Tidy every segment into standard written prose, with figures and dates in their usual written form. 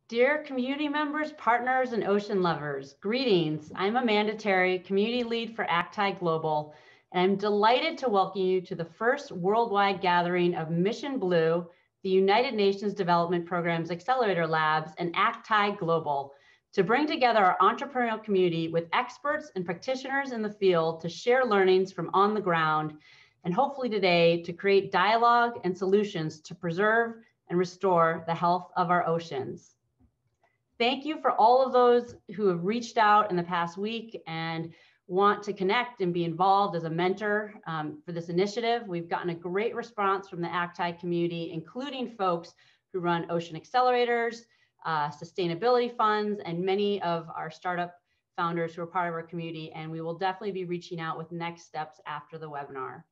Dear community members, partners, and ocean lovers, greetings. I'm Amanda Terry, Community Lead for ACTAI Global, and I'm delighted to welcome you to the first worldwide gathering of Mission Blue, the United Nations Development Program's Accelerator Labs, and ACTAI Global, to bring together our entrepreneurial community with experts and practitioners in the field to share learnings from on the ground, and hopefully today to create dialogue and solutions to preserve and restore the health of our oceans. Thank you for all of those who have reached out in the past week and want to connect and be involved as a mentor for this initiative. We've gotten a great response from the ACTAI community, including folks who run ocean accelerators, sustainability funds, and many of our startup founders who are part of our community. And we will definitely be reaching out with next steps after the webinar.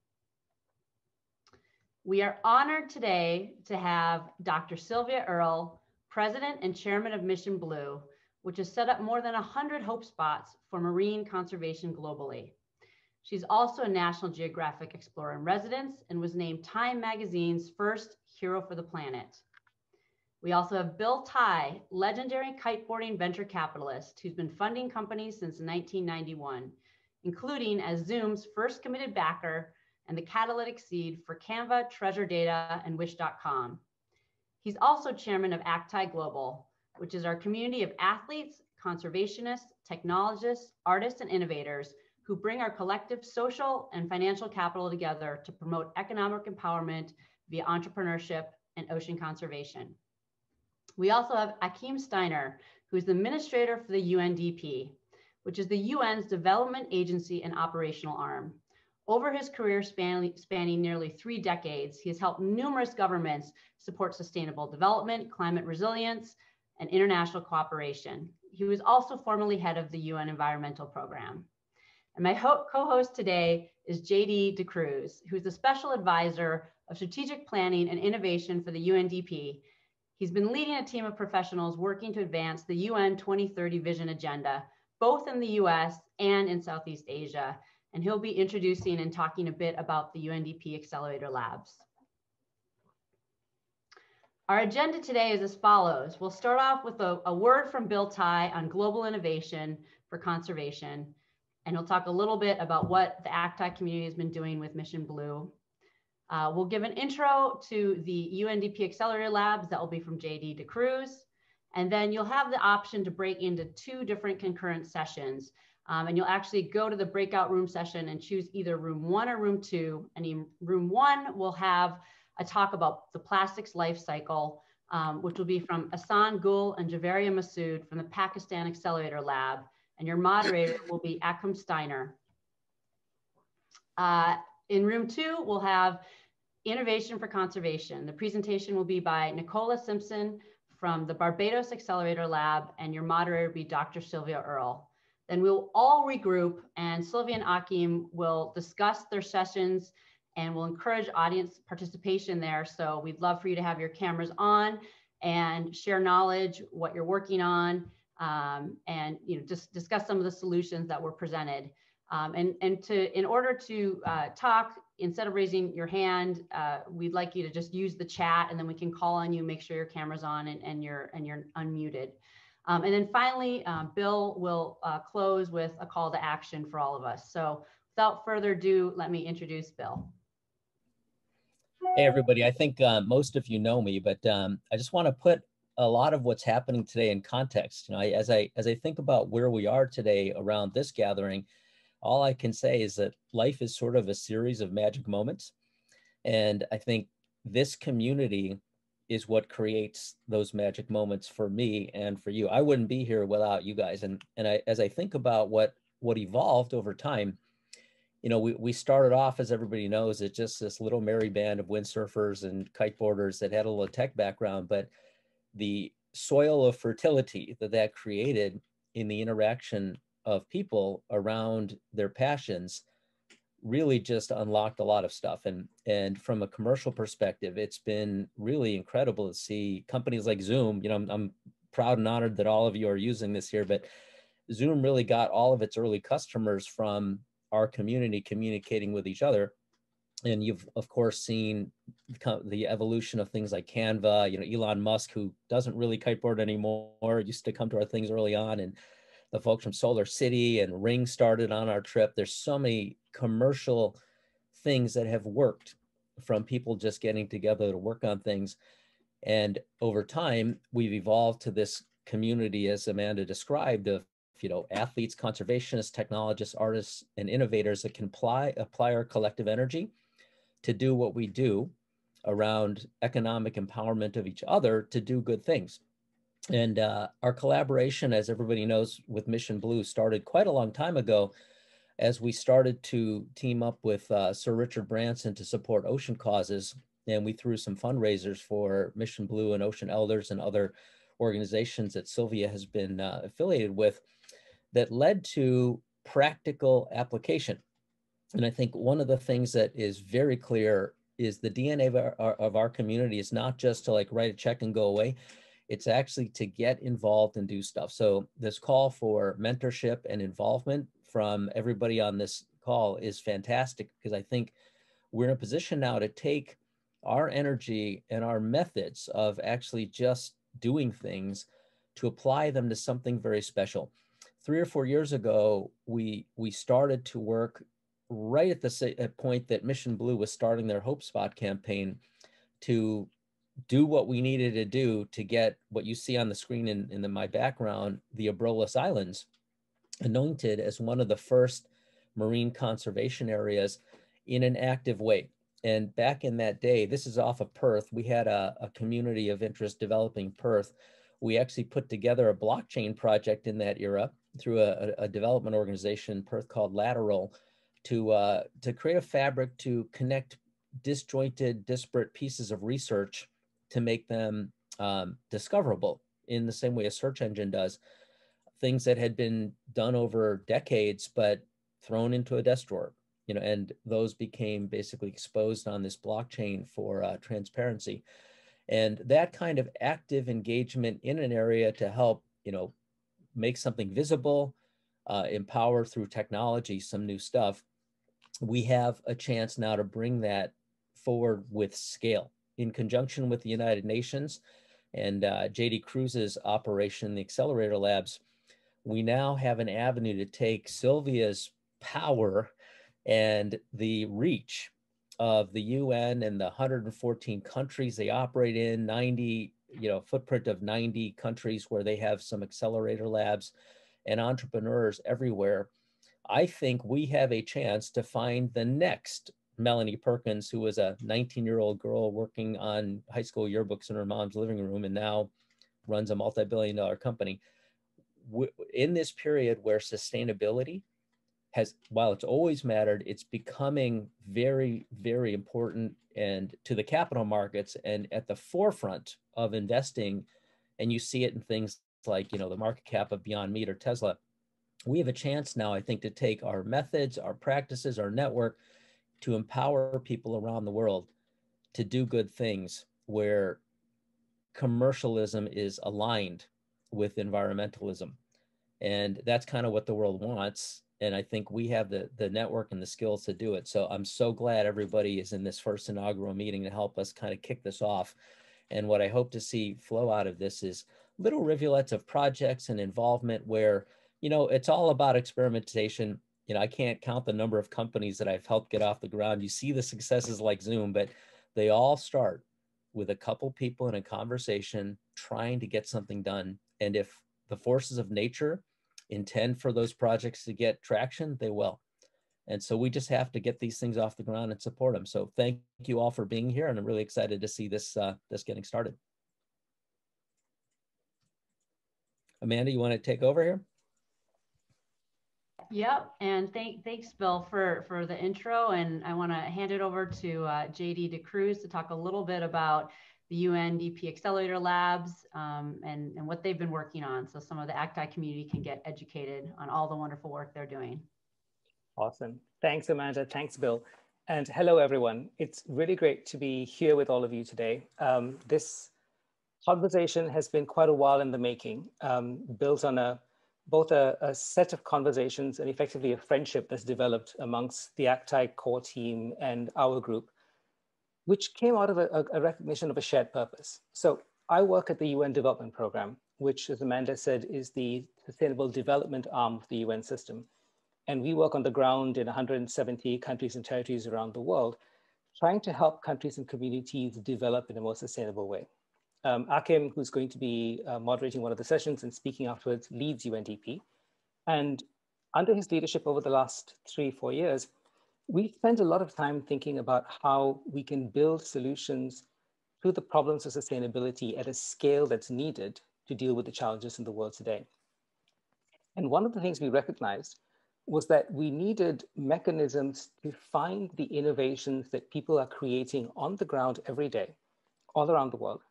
We are honored today to have Dr. Sylvia Earle, President and Chairman of Mission Blue, which has set up more than 100 hope spots for marine conservation globally. She's also a National Geographic Explorer in Residence and was named Time Magazine's first Hero for the Planet. We also have Bill Tye, legendary kiteboarding venture capitalist who's been funding companies since 1991, including as Zoom's first committed backer and the catalytic seed for Canva, Treasure Data, and Wish.com. He's also chairman of ACTAI Global, which is our community of athletes, conservationists, technologists, artists, and innovators who bring our collective social and financial capital together to promote economic empowerment via entrepreneurship and ocean conservation. We also have Achim Steiner, who is the Administrator for the UNDP, which is the UN's development agency and operational arm. Over his career spanning nearly 3 decades, he has helped numerous governments support sustainable development, climate resilience, and international cooperation. He was also formerly head of the UN Environmental Program. And my co-host today is JD DeCruz, who is the Special Advisor of Strategic Planning and Innovation for the UNDP. He's been leading a team of professionals working to advance the UN 2030 Vision Agenda, both in the US and in Southeast Asia. And he'll be introducing and talking a bit about the UNDP Accelerator Labs. Our agenda today is as follows. We'll start off with a word from Bill Tye on global innovation for conservation. And he'll talk a little bit about what the ACTAI community has been doing with Mission Blue. We'll give an intro to the UNDP Accelerator Labs. That will be from JD DeCruz. And then you'll have the option to break into 2 different concurrent sessions. And you'll actually go to the breakout room session and choose either room 1 or room 2. And in room 1, we'll have a talk about the plastics life cycle, which will be from Ehsan Gul and Javaria Masood from the Pakistan Accelerator Lab. And your moderator will be Achim Steiner. In room 2, we'll have Innovation for Conservation. The presentation will be by Nicola Simpson from the Barbados Accelerator Lab, and your moderator will be Dr. Sylvia Earle. Then we'll all regroup, and Sylvia and Achim will discuss their sessions, and we'll encourage audience participation there. So we'd love for you to have your cameras on and share knowledge, what you're working on, and just discuss some of the solutions that were presented. In order to talk, instead of raising your hand, we'd like you to just use the chat, and then we can call on you, make sure your camera's on and you're unmuted. And then finally, Bill will close with a call to action for all of us. So without further ado, let me introduce Bill. Hey, everybody. I think most of you know me, but I just want to put a lot of what's happening today in context. As I think about where we are today around this gathering, all I can say is that life is sort of a series of magic moments. And I think this community is what creates those magic moments for me and for you. I wouldn't be here without you guys. And as I think about what evolved over time, we started off, as everybody knows, as just this little merry band of windsurfers and kiteboarders that had a little tech background, but the soil of fertility that created in the interaction of people around their passions really just unlocked a lot of stuff. And from a commercial perspective, it's been really incredible to see companies like Zoom. I'm proud and honored that all of you are using this here, but Zoom really got all of its early customers from our community communicating with each other. And you've, of course, seen the evolution of things like Canva. Elon Musk, who doesn't really kiteboard anymore, used to come to our things early on, and the folks from Solar City and Ring started on our trip. There's so many commercial things that have worked from people just getting together to work on things. And over time, we've evolved to this community, as Amanda described, of athletes, conservationists, technologists, artists, and innovators that can apply our collective energy to do what we do around economic empowerment of each other to do good things. And our collaboration, as everybody knows, with Mission Blue started quite a long time ago, as we started to team up with Sir Richard Branson to support ocean causes. And we threw some fundraisers for Mission Blue and Ocean Elders and other organizations that Sylvia has been affiliated with, that led to practical application. And I think one of the things that is very clear is the DNA of our community is not just to write a check and go away. It's actually to get involved and do stuff. So this call for mentorship and involvement from everybody on this call is fantastic, because I think we're in a position now to take our energy and our methods of actually just doing things to apply them to something very special. 3 or 4 years ago, we started to work right at the point that Mission Blue was starting their Hope Spot campaign to do what we needed to do to get what you see on the screen in my background, the Abrolhos Islands, anointed as one of the first marine conservation areas in an active way. And back in that day, this is off of Perth, we had a community of interest developing Perth. We actually put together a blockchain project in that era through a development organization, Perth, called Lateral, to create a fabric to connect disjointed, disparate pieces of research to make them discoverable in the same way a search engine does. Things that had been done over decades, but thrown into a desk drawer, and those became basically exposed on this blockchain for transparency. And that kind of active engagement in an area to help, make something visible, empower through technology, some new stuff. We have a chance now to bring that forward with scale in conjunction with the United Nations and JD Cruz's operation, the Accelerator Labs. We now have an avenue to take Sylvia's power and the reach of the UN and the 114 countries they operate in, 90, footprint of 90 countries where they have some accelerator labs and entrepreneurs everywhere. I think we have a chance to find the next Melanie Perkins, who was a 19-year-old girl working on high school yearbooks in her mom's living room and now runs a multi-billion-dollar company. In this period where sustainability has, while it's always mattered, it's becoming very, very important and to the capital markets and at the forefront of investing. And you see it in things like, the market cap of Beyond Meat or Tesla. We have a chance now, I think, to take our methods, our practices, our network to empower people around the world to do good things where commercialism is aligned with environmentalism. And that's kind of what the world wants. And I think we have the network and the skills to do it. So I'm so glad everybody is in this first inaugural meeting to help us kind of kick this off. And what I hope to see flow out of this is little rivulets of projects and involvement where, it's all about experimentation. I can't count the number of companies that I've helped get off the ground. You see the successes like Zoom, but they all start with a couple people in a conversation trying to get something done. And if the forces of nature intend for those projects to get traction, they will. And so we just have to get these things off the ground and support them. So thank you all for being here. And I'm really excited to see this getting started. Amanda, you want to take over here? Yep, and thanks, Bill, for the intro. And I want to hand it over to JD DeCruz to talk a little bit about the UNDP Accelerator Labs and what they've been working on, so some of the ACTAI community can get educated on all the wonderful work they're doing. Awesome. Thanks, Amanda. Thanks, Bill. And hello, everyone. It's really great to be here with all of you today. This conversation has been quite a while in the making, built on a both a set of conversations and effectively a friendship that's developed amongst the ACTAI core team and our group, which came out of a recognition of a shared purpose. So I work at the UN Development Program, which, as Amanda said, is the sustainable development arm of the UN system. And we work on the ground in 170 countries and territories around the world, trying to help countries and communities develop in a more sustainable way. Achim, who's going to be moderating one of the sessions and speaking afterwards, leads UNDP. And under his leadership over the last 3-4 years, we spent a lot of time thinking about how we can build solutions to the problems of sustainability at a scale that's needed to deal with the challenges in the world today. And one of the things we recognized was that we needed mechanisms to find the innovations that people are creating on the ground every day, all around the world,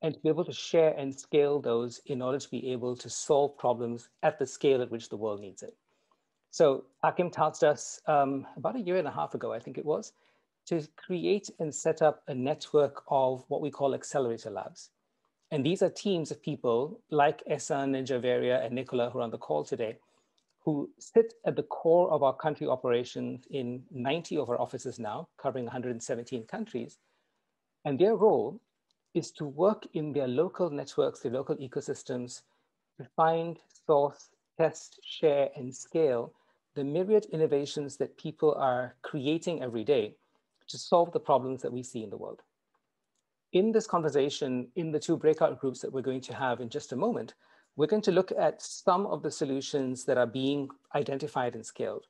and to be able to share and scale those in order to be able to solve problems at the scale at which the world needs it. So Achim tasked us about 1.5 years ago, I think it was, to create and set up a network of what we call Accelerator Labs. And these are teams of people like Ehsan and Javeria and Nicola, who are on the call today, who sit at the core of our country operations in 90 of our offices now, covering 117 countries. And their role is to work in their local networks, their local ecosystems, to find, source, test, share, and scale the myriad innovations that people are creating every day to solve the problems that we see in the world. In this conversation, in the 2 breakout groups that we're going to have in just a moment, we're going to look at some of the solutions that are being identified and scaled,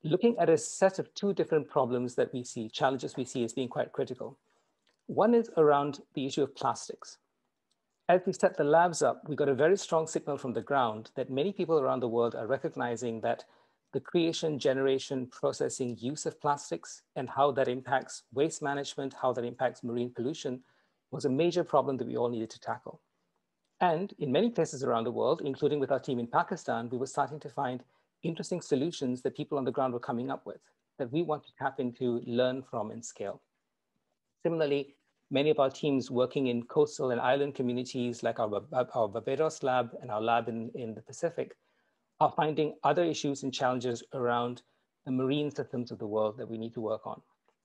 looking at a set of 2 different problems that we see, challenges we see as being quite critical. One is around the issue of plastics. As we set the labs up, we got a very strong signal from the ground that many people around the world are recognizing that the creation, generation, processing, use of plastics and how that impacts waste management, how that impacts marine pollution was a major problem that we all needed to tackle. And in many places around the world, including with our team in Pakistan, we were starting to find interesting solutions that people on the ground were coming up with that we want to tap into, learn from, and scale. Similarly, many of our teams working in coastal and island communities like our Barbados lab and our lab in the Pacific are finding other issues and challenges around the marine systems of the world that we need to work on.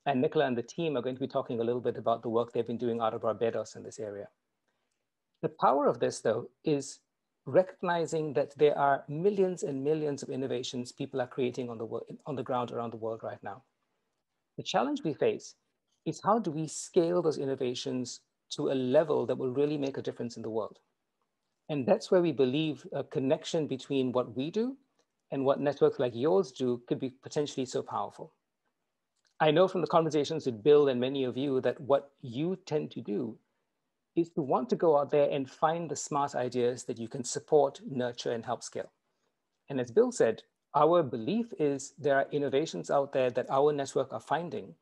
And Nicola and the team are going to be talking a little bit about the work they've been doing out of Barbados in this area. The power of this, though, is recognizing that there are millions and millions of innovations people are creating on the ground around the world right now. The challenge we face is how do we scale those innovations to a level that will really make a difference in the world? And that's where we believe a connection between what we do and what networks like yours do could be potentially so powerful. I know from the conversations with Bill and many of you that what you tend to do is to want to go out there and find the smart ideas that you can support, nurture, and help scale. And as Bill said, our belief is there are innovations out there that our network are finding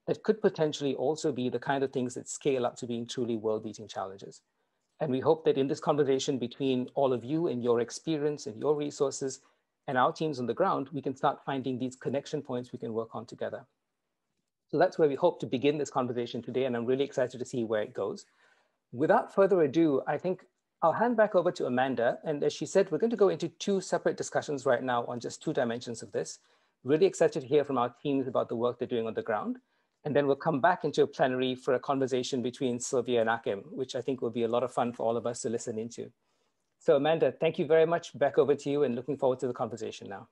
that could potentially also be the kind of things that scale up to being truly world-beating challenges. And we hope that in this conversation between all of you and your experience and your resources and our teams on the ground, we can start finding these connection points we can work on together. So that's where we hope to begin this conversation today, and I'm really excited to see where it goes. Without further ado, I think I'll hand back over to Amanda. And as she said, we're going to go into 2 separate discussions right now on just 2 dimensions of this. Really excited to hear from our teams about the work they're doing on the ground. And then we'll come back into a plenary for a conversation between Sylvia and Achim, which I think will be a lot of fun for all of us to listen into. So Amanda, thank you very much. Back over to you and looking forward to the conversation now.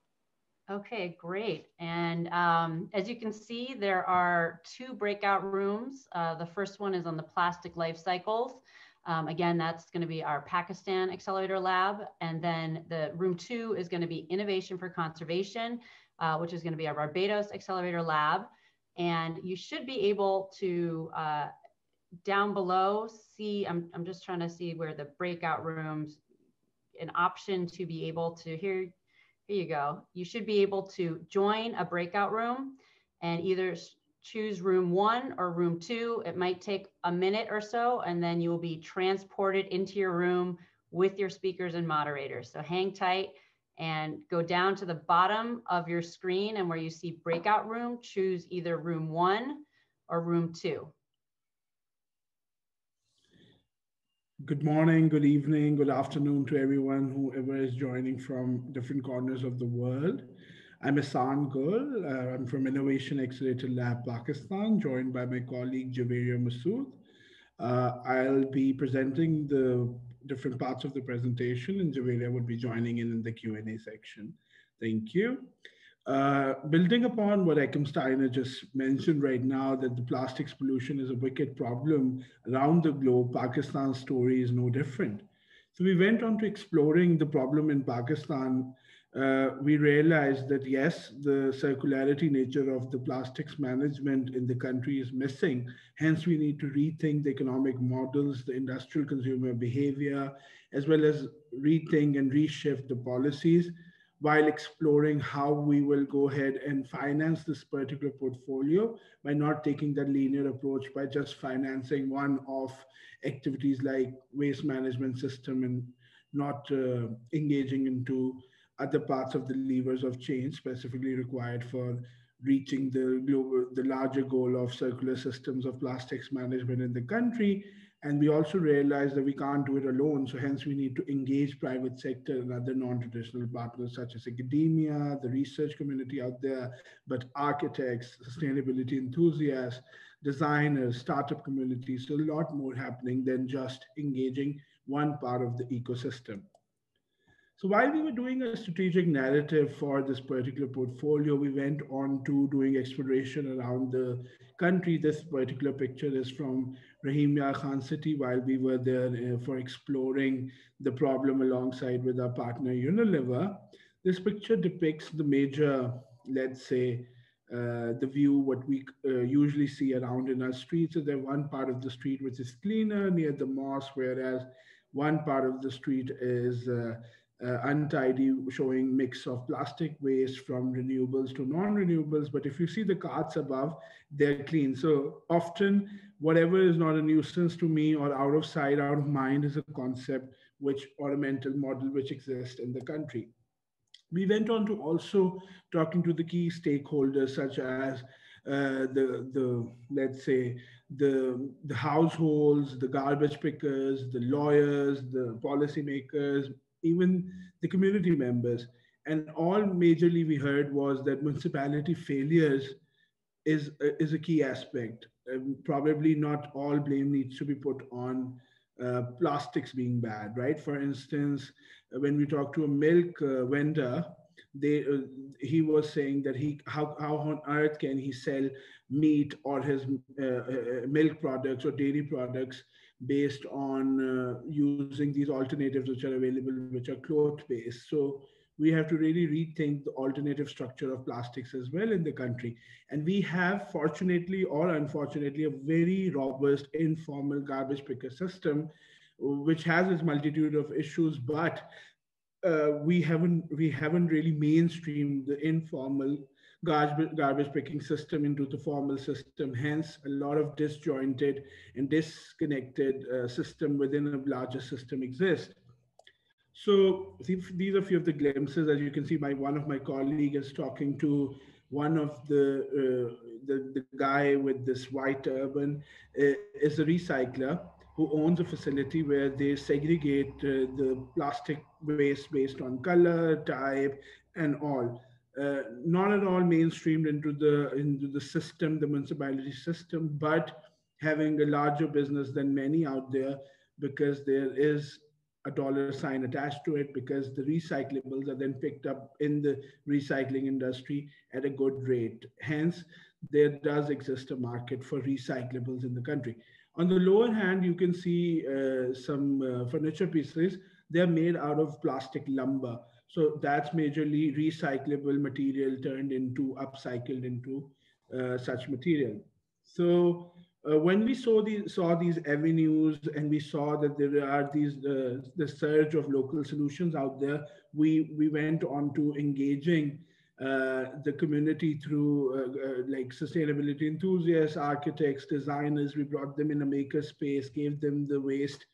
Okay, great. And as you can see, there are 2 breakout rooms. The first one is on the plastic life cycles. Again, that's going to be our Pakistan Accelerator Lab. And then the room 2 is going to be Innovation for Conservation, which is going to be our Barbados Accelerator Lab. And you should be able to, down below, see, I'm just trying to see where the breakout rooms, an option to be able to, here you go. You should be able to join a breakout room and either choose room 1 or room 2. It might take a minute or so, and then you will be transported into your room with your speakers and moderators. So hang tight and go down to the bottom of your screen, and where you see breakout room, choose either room 1 or room 2. Good morning, good evening, good afternoon to everyone, whoever is joining from different corners of the world. I'm Ehsan. I'm from Innovation Accelerator Lab, Pakistan, joined by my colleague Javeria Masood. I'll be presenting the different parts of the presentation, and Javeria would be joining in the Q&A section. Thank you. Building upon what Achim Steiner just mentioned right now, that the plastics pollution is a wicked problem around the globe, Pakistan's story is no different. So we went on to exploring the problem in Pakistan. We realized that yes, the circularity nature of the plastics management in the country is missing. Hence, we need to rethink the economic models, the industrial consumer behavior, as well as rethink and reshift the policies while exploring how we will go ahead and finance this particular portfolio by not taking that linear approach by just financing one of activities like waste management system and not engaging into other parts of the levers of change specifically required for reaching the larger goal of circular systems of plastics management in the country. And we also realize that we can't do it alone. So hence we need to engage private sector and other non-traditional partners such as academia, the research community out there, but architects, sustainability enthusiasts, designers, startup communities. So a lot more happening than just engaging one part of the ecosystem. So while we were doing a strategic narrative for this particular portfolio, we went on to doing exploration around the country. This particular picture is from Rahim Yar Khan City while we were there for exploring the problem alongside with our partner Unilever. This picture depicts the major, let's say, the view what we usually see around in our streets. So there's one part of the street which is cleaner near the mosque, whereas one part of the street is untidy, showing mix of plastic waste from renewables to non-renewables. But if you see the carts above, they're clean. So often, whatever is not a nuisance to me or out of sight, out of mind is a concept which or a mental model which exists in the country. We went on to also talking to the key stakeholders such as the let's say the households, the garbage pickers, the lawyers, the policymakers, even the community members. And all majorly we heard was that municipality failures is a key aspect. Probably not all blame needs to be put on plastics being bad, right? For instance, when we talk to a milk vendor, he was saying that how on earth can he sell meat or his milk products or dairy products based on using these alternatives which are available, which are cloth based. So we have to really rethink the alternative structure of plastics as well in the country. And we have, fortunately or unfortunately, a very robust informal garbage picker system, which has its multitude of issues, but we haven't really mainstreamed the informal garbage picking system into the formal system. Hence, a lot of disjointed and disconnected system within a larger system exists. So these are a few of the glimpses. As you can see, one of my colleagues is talking to one of the guy with this white turban is a recycler who owns a facility where they segregate the plastic waste based on color, type, and all. Not at all mainstreamed into the system, the municipality system, but having a larger business than many out there because there is a dollar sign attached to it because the recyclables are then picked up in the recycling industry at a good rate. Hence, there does exist a market for recyclables in the country. On the lower hand, you can see some furniture pieces. They're made out of plastic lumber. So that's majorly recyclable material turned into, upcycled into such material. So when we saw these avenues and we saw that there are these the surge of local solutions out there, we went on to engaging the community through like sustainability enthusiasts, architects, designers. We brought them in a maker space, gave them the waste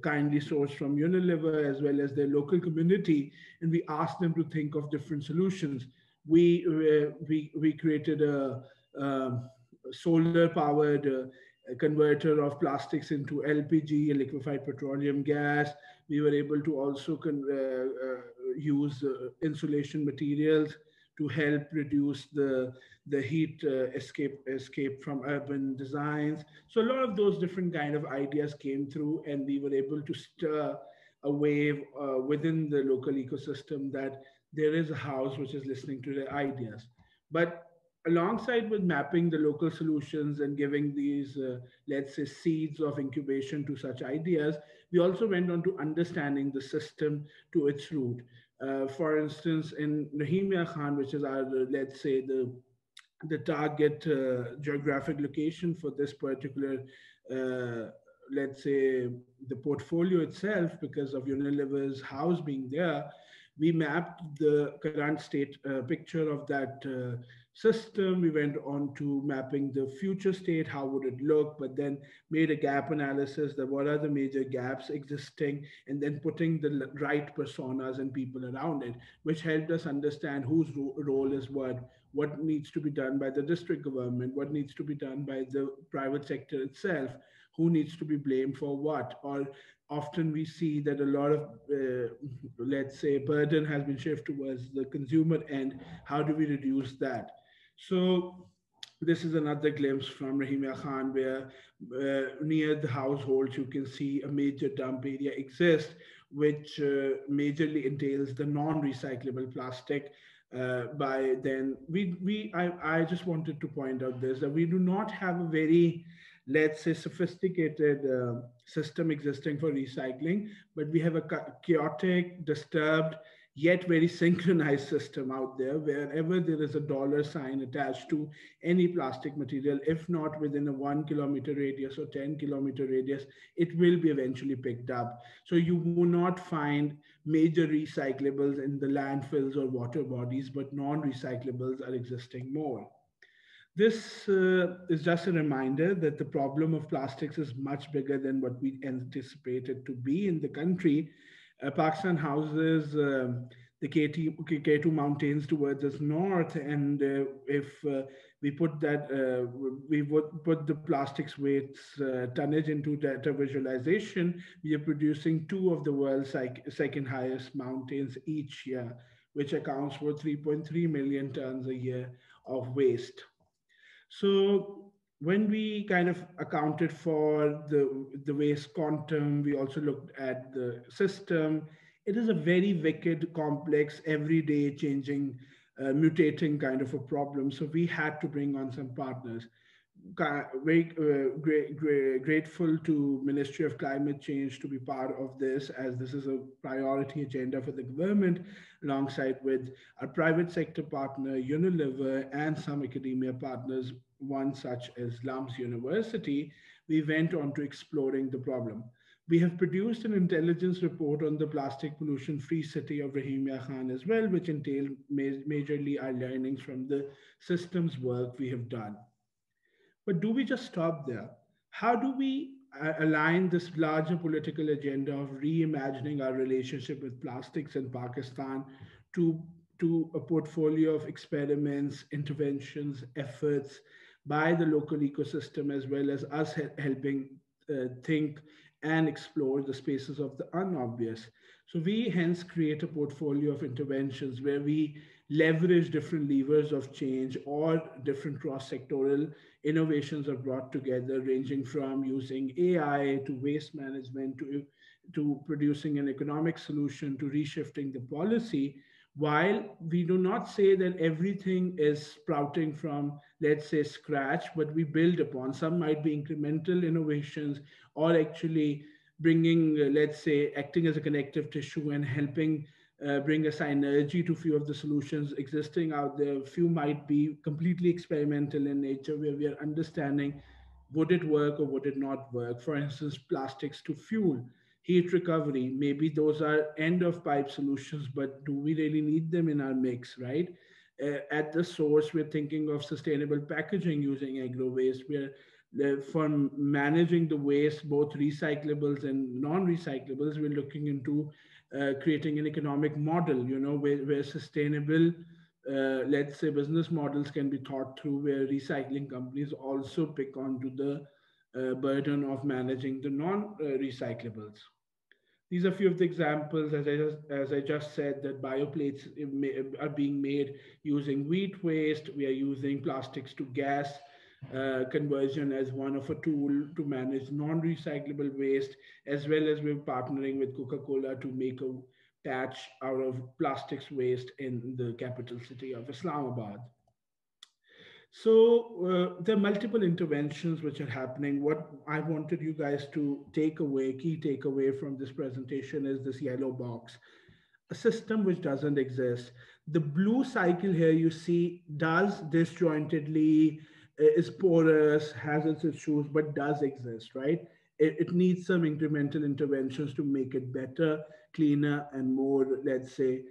kindly sourced from Unilever as well as their local community, and we asked them to think of different solutions. We created a solar powered a converter of plastics into LPG, liquefied petroleum gas. We were able to also use insulation materials to help reduce the heat escape from urban designs. So a lot of those different kind of ideas came through, and we were able to stir a wave within the local ecosystem that there is a house which is listening to their ideas. But alongside with mapping the local solutions and giving these, let's say, seeds of incubation to such ideas, we also went on to understanding the system to its root. For instance, in Rahimia Khan, which is our, let's say, the target geographic location for this particular, let's say, the portfolio itself, because of Unilever's house being there, we mapped the current state picture of that system. We went on to mapping the future state, how would it look, but then made a gap analysis that what are the major gaps existing, and then putting the right personas and people around it, which helped us understand whose role is what needs to be done by the district government, what needs to be done by the private sector itself, who needs to be blamed for what. Or often we see that a lot of, let's say, burden has been shifted towards the consumer end. How do we reduce that? So this is another glimpse from Rahimia Khan, where near the households you can see a major dump area exists, which majorly entails the non-recyclable plastic. By then, I just wanted to point out this, that we do not have a very, let's say, sophisticated system existing for recycling, but we have a chaotic, disturbed, yet very synchronized system out there. Wherever there is a dollar sign attached to any plastic material, if not within a 1 kilometer radius or 10 kilometer radius, it will be eventually picked up. So you will not find major recyclables in the landfills or water bodies, but non-recyclables are existing more. This is just a reminder that the problem of plastics is much bigger than what we anticipated to be in the country. Pakistan houses the K2 mountains towards its north, and if we put that, we would put the plastics weights tonnage into data visualization, we are producing two of the world's second highest mountains each year, which accounts for 3.3 million tons a year of waste. So when we kind of accounted for the waste quantum, we also looked at the system. It is a very wicked, complex, everyday changing, mutating kind of a problem. So we had to bring on some partners. Very grateful to Ministry of Climate Change to be part of this, as this is a priority agenda for the government, alongside with our private sector partner Unilever and some academia partners, one such as Lum's University. We went on to exploring the problem. We have produced an intelligence report on the plastic pollution-free city of Rahimia Khan as well, which entailed majorly our learnings from the systems work we have done. But do we just stop there? How do we align this larger political agenda of reimagining our relationship with plastics in Pakistan to a portfolio of experiments, interventions, efforts by the local ecosystem, as well as us helping think and explore the spaces of the unobvious? So we hence create a portfolio of interventions where we leverage different levers of change, or different cross-sectoral innovations are brought together, ranging from using AI to waste management to producing an economic solution to reshifting the policy. While we do not say that everything is sprouting from, let's say, scratch, but we build upon. Some might be incremental innovations, or actually bringing, let's say, acting as a connective tissue and helping bring a synergy to few of the solutions existing out there. Few might be completely experimental in nature, where we are understanding, would it work or would it not work? For instance, plastics to fuel, heat recovery, maybe those are end of pipe solutions, but do we really need them in our mix, right? At the source, we're thinking of sustainable packaging using agro waste. We're for managing the waste, both recyclables and non-recyclables, we're looking into creating an economic model, where sustainable, let's say, business models can be thought through, where recycling companies also pick onto the burden of managing the non-recyclables. These are a few of the examples, as I just said, that bioplates are being made using wheat waste. We are using plastics to gas conversion as one of a tool to manage non-recyclable waste, as well as we're partnering with Coca-Cola to make a patch out of plastics waste in the capital city of Islamabad. So there are multiple interventions which are happening. What I wanted you guys to take away, key takeaway from this presentation is this yellow box, a system which doesn't exist. The blue cycle here you see does disjointedly, is porous, has its issues, but does exist, right? It needs some incremental interventions to make it better, cleaner, and more, let's say,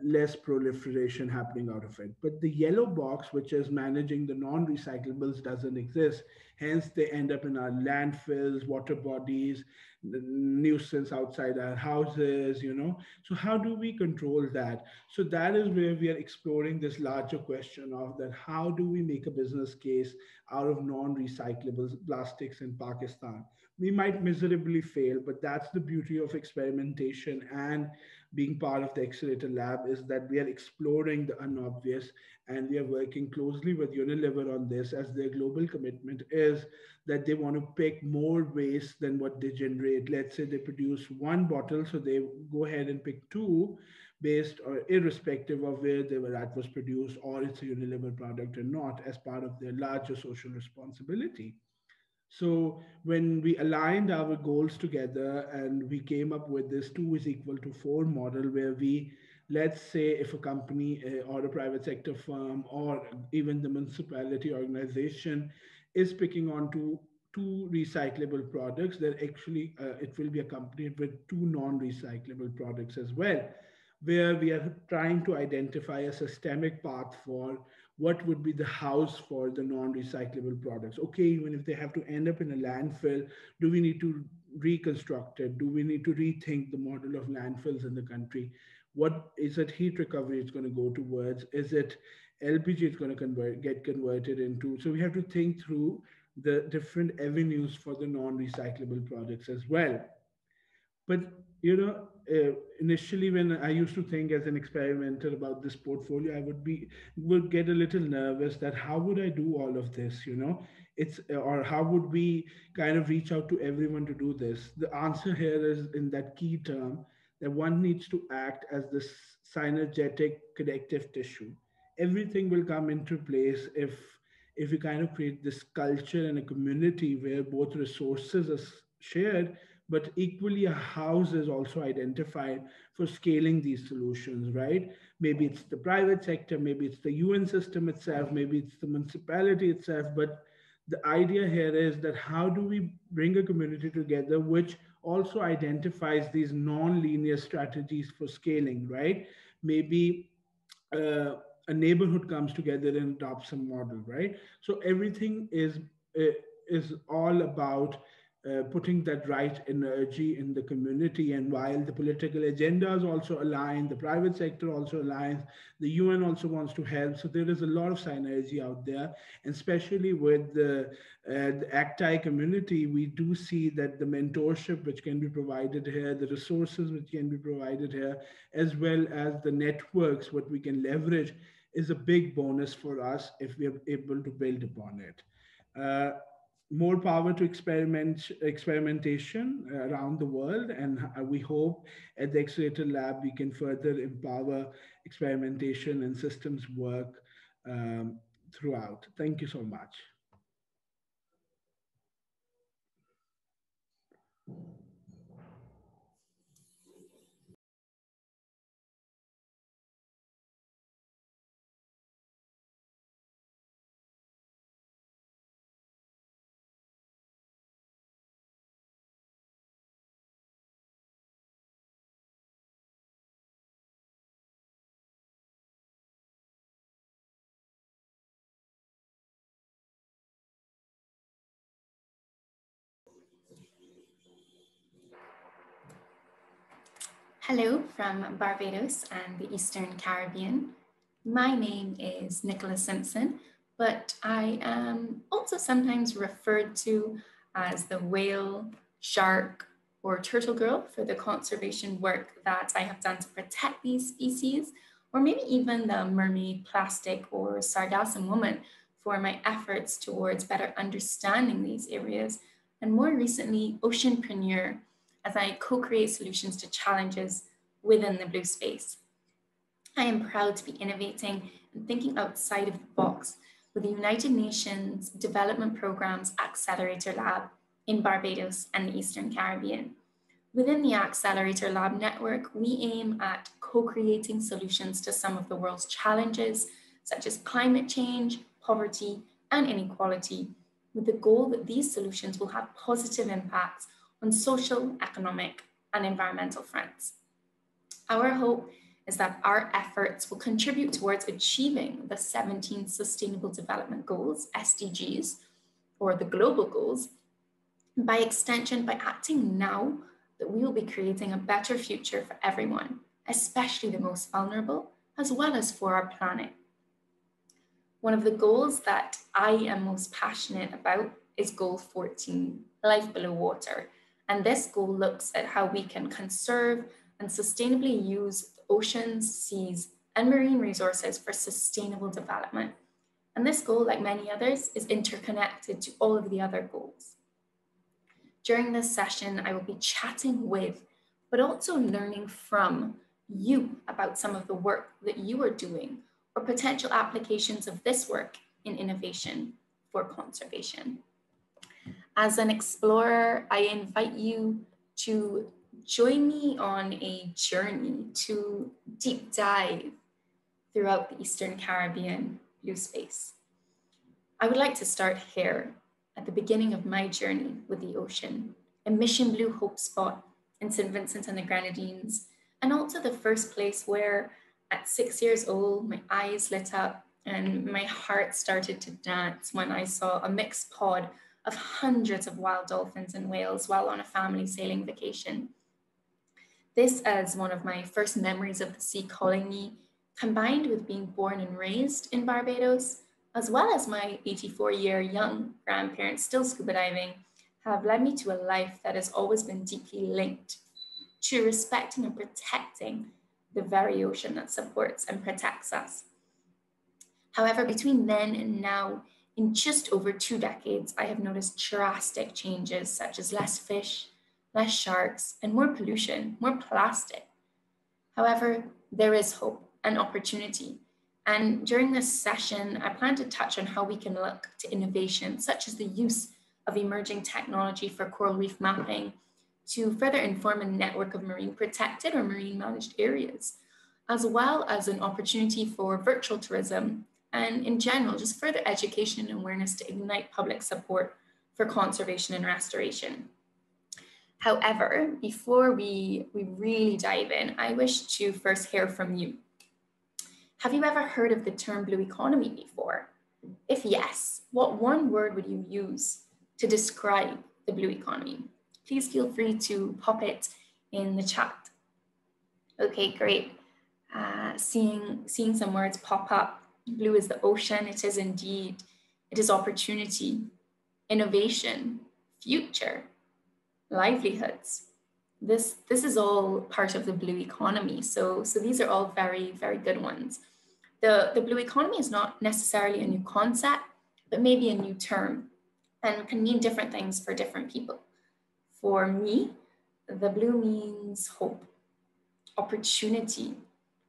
less proliferation happening out of it. But the yellow box, which is managing the non-recyclables, doesn't exist. Hence, they end up in our landfills, water bodies, nuisance outside our houses, you know. So how do we control that? So that is where we are exploring this larger question of that, how do we make a business case out of non-recyclables plastics in Pakistan? We might miserably fail, but that's the beauty of experimentation and being part of the Accelerator Lab, is that we are exploring the unobvious, and we are working closely with Unilever on this, as their global commitment is that they want to pick more waste than what they generate. Let's say they produce one bottle, so they go ahead and pick two based or irrespective of where that was produced, or it's a Unilever product or not, as part of their larger social responsibility. So when we aligned our goals together and we came up with this 2 is equal to 4 model, where we, let's say if a company or a private sector firm or even the municipality organization is picking on two recyclable products, then actually it will be accompanied with 2 non-recyclable products as well, where we are trying to identify a systemic path for what would be the house for the non-recyclable products. Okay, even if they have to end up in a landfill, do we need to reconstruct it? Do we need to rethink the model of landfills in the country? What is it, heat recovery it's going to go towards? Is it LPG it's going to get converted into? So we have to think through the different avenues for the non-recyclable products as well. But you know, initially when I used to think as an experimenter about this portfolio, I would get a little nervous that how would I do all of this, you know? It's or how would we kind of reach out to everyone to do this? The answer here is in that key term, that one needs to act as this synergetic connective tissue. Everything will come into place if we kind of create this culture and a community where both resources are shared, but equally a house is also identified for scaling these solutions, right? Maybe it's the private sector, maybe it's the UN system itself, maybe it's the municipality itself, but the idea here is that how do we bring a community together which also identifies these non-linear strategies for scaling, right? Maybe a neighborhood comes together and adopts some model, right? So everything is all about putting that right energy in the community. And while the political agendas also align, the private sector also aligns, the UN also wants to help. So there is a lot of synergy out there, and especially with the ACTAI community, we do see that the mentorship which can be provided here, the resources which can be provided here, as well as the networks what we can leverage, is a big bonus for us if we are able to build upon it. More power to experimentation around the world, and we hope at the Accelerator Lab we can further empower experimentation and systems work throughout. Thank you so much. Hello from Barbados and the Eastern Caribbean. My name is Nicola Simpson, but I am also sometimes referred to as the whale, shark, or turtle girl for the conservation work that I have done to protect these species, or maybe even the mermaid, plastic, or sargassum woman for my efforts towards better understanding these areas, and more recently, oceanpreneur, as I co-create solutions to challenges within the blue space. I am proud to be innovating and thinking outside of the box with the United Nations Development Programme's Accelerator Lab in Barbados and the Eastern Caribbean. Within the Accelerator Lab network, we aim at co-creating solutions to some of the world's challenges, such as climate change, poverty, and inequality, with the goal that these solutions will have positive impacts on social, economic, and environmental fronts. Our hope is that our efforts will contribute towards achieving the 17 Sustainable Development Goals, SDGs, or the global goals. By extension, by acting now, that we will be creating a better future for everyone, especially the most vulnerable, as well as for our planet. One of the goals that I am most passionate about is Goal 14, Life Below Water. And this goal looks at how we can conserve and sustainably use oceans, seas, and marine resources for sustainable development. And this goal, like many others, is interconnected to all of the other goals. During this session, I will be chatting with, but also learning from you about some of the work that you are doing or potential applications of this work in innovation for conservation. As an explorer, I invite you to join me on a journey to deep dive throughout the Eastern Caribbean blue space. I would like to start here at the beginning of my journey with the ocean, a Mission Blue Hope spot in St. Vincent and the Grenadines, and also the first place where at 6 years old, my eyes lit up and my heart started to dance when I saw a mixed pod of hundreds of wild dolphins and whales while on a family sailing vacation. This, as one of my first memories of the sea calling me, combined with being born and raised in Barbados, as well as my 84-year young grandparents still scuba diving, have led me to a life that has always been deeply linked to respecting and protecting the very ocean that supports and protects us. However, between then and now, in just over 2 decades, I have noticed drastic changes such as less fish, less sharks, and more pollution, more plastic. However, there is hope and opportunity. And during this session, I plan to touch on how we can look to innovation, such as the use of emerging technology for coral reef mapping to further inform a network of marine protected or marine managed areas, as well as an opportunity for virtual tourism and in general, just further education and awareness to ignite public support for conservation and restoration. However, before we really dive in, I wish to first hear from you. Have you ever heard of the term blue economy before? If yes, what one word would you use to describe the blue economy? Please feel free to pop it in the chat. Okay, great. Seeing some words pop up. Blue is the ocean. It is indeed. It is opportunity, innovation, future, livelihoods. This is all part of the blue economy. So these are all very, very good ones. The blue economy is not necessarily a new concept, but maybe a new term and can mean different things for different people. For me, the blue means hope, opportunity,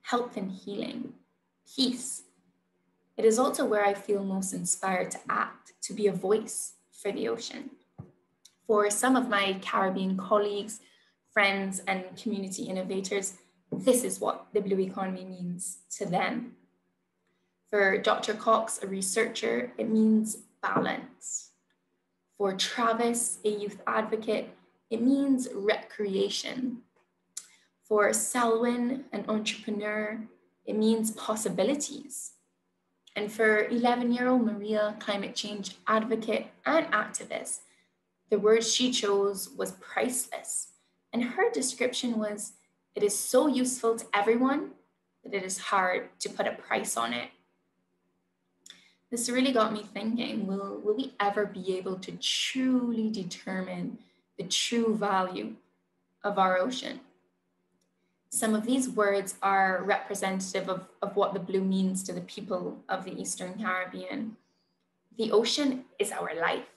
health and healing, peace. It is also where I feel most inspired to act, to be a voice for the ocean. For some of my Caribbean colleagues, friends, and community innovators, this is what the blue economy means to them. For Dr. Cox, a researcher, it means balance. For Travis, a youth advocate, it means recreation. For Selwyn, an entrepreneur, it means possibilities. And for 11-year-old Maria, climate change advocate and activist, the word she chose was priceless. And her description was, it is so useful to everyone that it is hard to put a price on it. this really got me thinking, will we ever be able to truly determine the true value of our ocean? Some of these words are representative of what the blue means to the people of the Eastern Caribbean. The ocean is our life.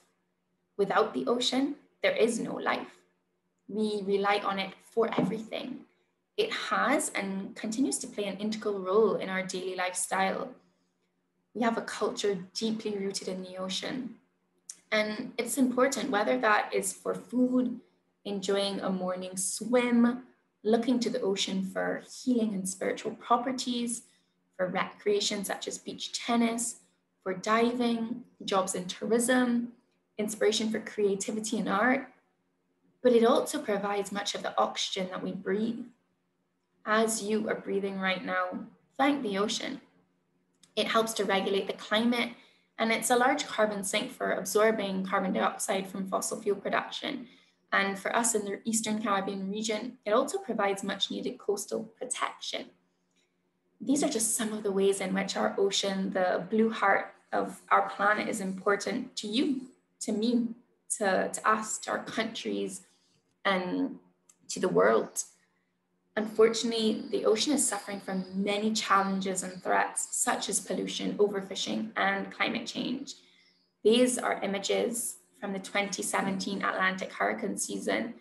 Without the ocean, there is no life. We rely on it for everything. It has and continues to play an integral role in our daily lifestyle. We have a culture deeply rooted in the ocean. And it's important, whether that is for food, enjoying a morning swim, looking to the ocean for healing and spiritual properties, for recreation such as beach tennis, for diving, jobs in tourism, inspiration for creativity and art. But it also provides much of the oxygen that we breathe. As you are breathing right now, thank the ocean. It helps to regulate the climate, and it's a large carbon sink for absorbing carbon dioxide from fossil fuel production. And for us in the Eastern Caribbean region, it also provides much needed coastal protection. These are just some of the ways in which our ocean, the blue heart of our planet, is important to you, to me, to us, to our countries, and to the world. Unfortunately, the ocean is suffering from many challenges and threats, such as pollution, overfishing, and climate change. These are images from the 2017 Atlantic hurricane season.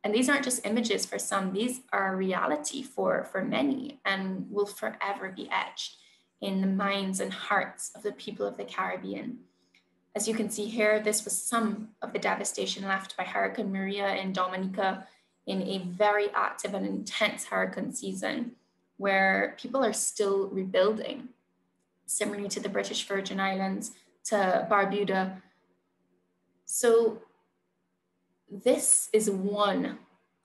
And these aren't just images for some, these are reality for many, and will forever be etched in the minds and hearts of the people of the Caribbean. As you can see here, this was some of the devastation left by Hurricane Maria in Dominica in a very active and intense hurricane season, where people are still rebuilding, similarly to the British Virgin Islands, to Barbados. So this is one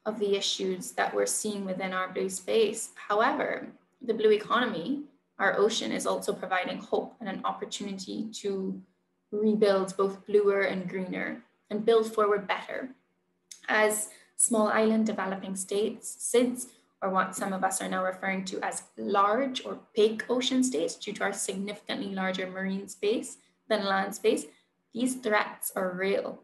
of the issues that we're seeing within our blue space. However, the blue economy, our ocean, is also providing hope and an opportunity to rebuild both bluer and greener and build forward better. As small island developing states, SIDS, or what some of us are now referring to as large or big ocean states due to our significantly larger marine space than land space, these threats are real.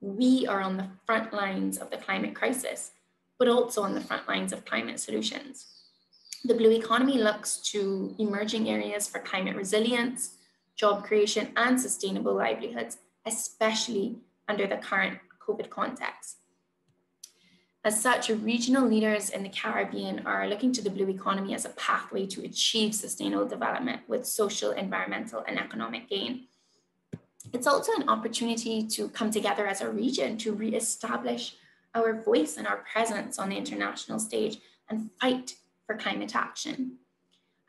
We are on the front lines of the climate crisis, but also on the front lines of climate solutions. The blue economy looks to emerging areas for climate resilience, job creation, and sustainable livelihoods, especially under the current COVID context. As such, regional leaders in the Caribbean are looking to the blue economy as a pathway to achieve sustainable development with social, environmental, and economic gain. It's also an opportunity to come together as a region to reestablish our voice and our presence on the international stage and fight for climate action.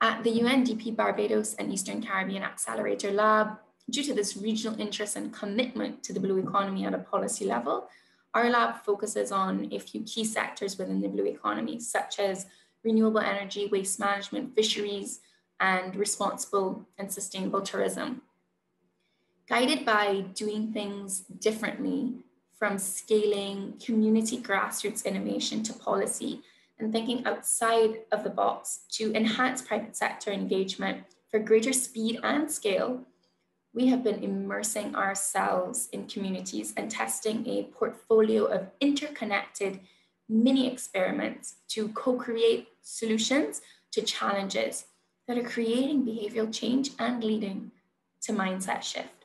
At the UNDP Barbados and Eastern Caribbean Accelerator Lab, due to this regional interest and commitment to the blue economy at a policy level, our lab focuses on a few key sectors within the blue economy, such as renewable energy, waste management, fisheries, and responsible and sustainable tourism. Guided by doing things differently, from scaling community grassroots innovation to policy, and thinking outside of the box to enhance private sector engagement for greater speed and scale, we have been immersing ourselves in communities and testing a portfolio of interconnected mini experiments to co-create solutions to challenges that are creating behavioral change and leading to mindset shift.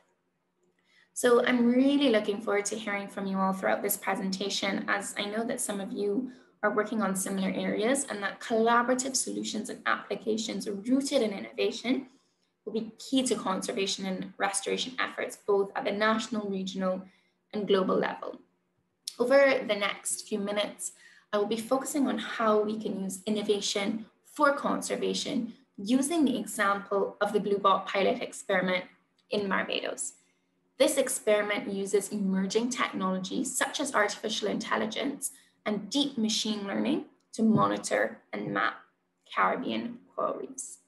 So I'm really looking forward to hearing from you all throughout this presentation, as I know that some of you are working on similar areas and that collaborative solutions and applications rooted in innovation will be key to conservation and restoration efforts, both at the national, regional, and global level. Over the next few minutes, I will be focusing on how we can use innovation for conservation using the example of the Blue Bot pilot experiment in Barbados. This experiment uses emerging technologies such as artificial intelligence and deep machine learning to monitor and map Caribbean coral reefs.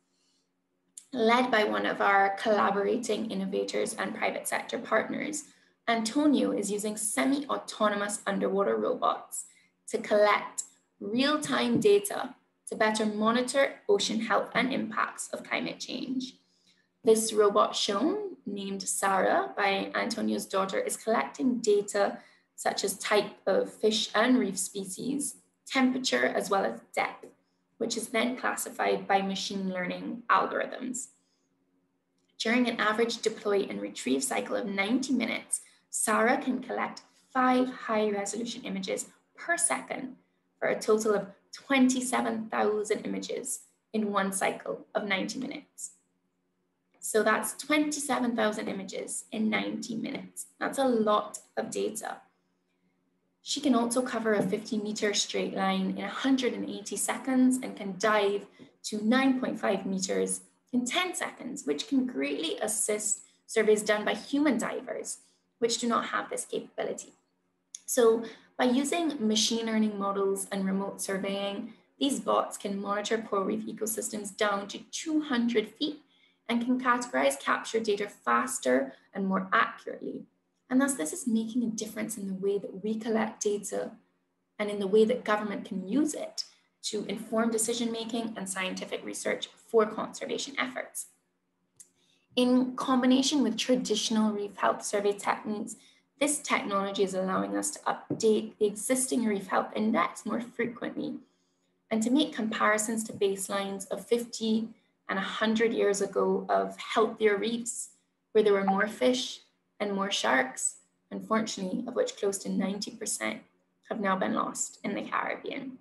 Led by one of our collaborating innovators and private sector partners, Antonio is using semi-autonomous underwater robots to collect real-time data to better monitor ocean health and impacts of climate change. This robot shown, named Sarah by Antonio's daughter, is collecting data such as type of fish and reef species, temperature, as well as depth, which is then classified by machine learning algorithms. During an average deploy and retrieve cycle of 90 minutes, Sarah can collect 5 high-resolution images per second for a total of 27,000 images in one cycle of 90 minutes. So that's 27,000 images in 90 minutes. That's a lot of data. She can also cover a 50-meter straight line in 180 seconds and can dive to 9.5 meters in 10 seconds, which can greatly assist surveys done by human divers, which do not have this capability. So by using machine learning models and remote surveying, these bots can monitor coral reef ecosystems down to 200 feet and can categorize capture data faster and more accurately. And thus this is making a difference in the way that we collect data and in the way that government can use it to inform decision-making and scientific research for conservation efforts. In combination with traditional reef health survey techniques, this technology is allowing us to update the existing reef health index more frequently and to make comparisons to baselines of 50 and 100 years ago of healthier reefs where there were more fish and more sharks, unfortunately, of which close to 90% have now been lost in the Caribbean.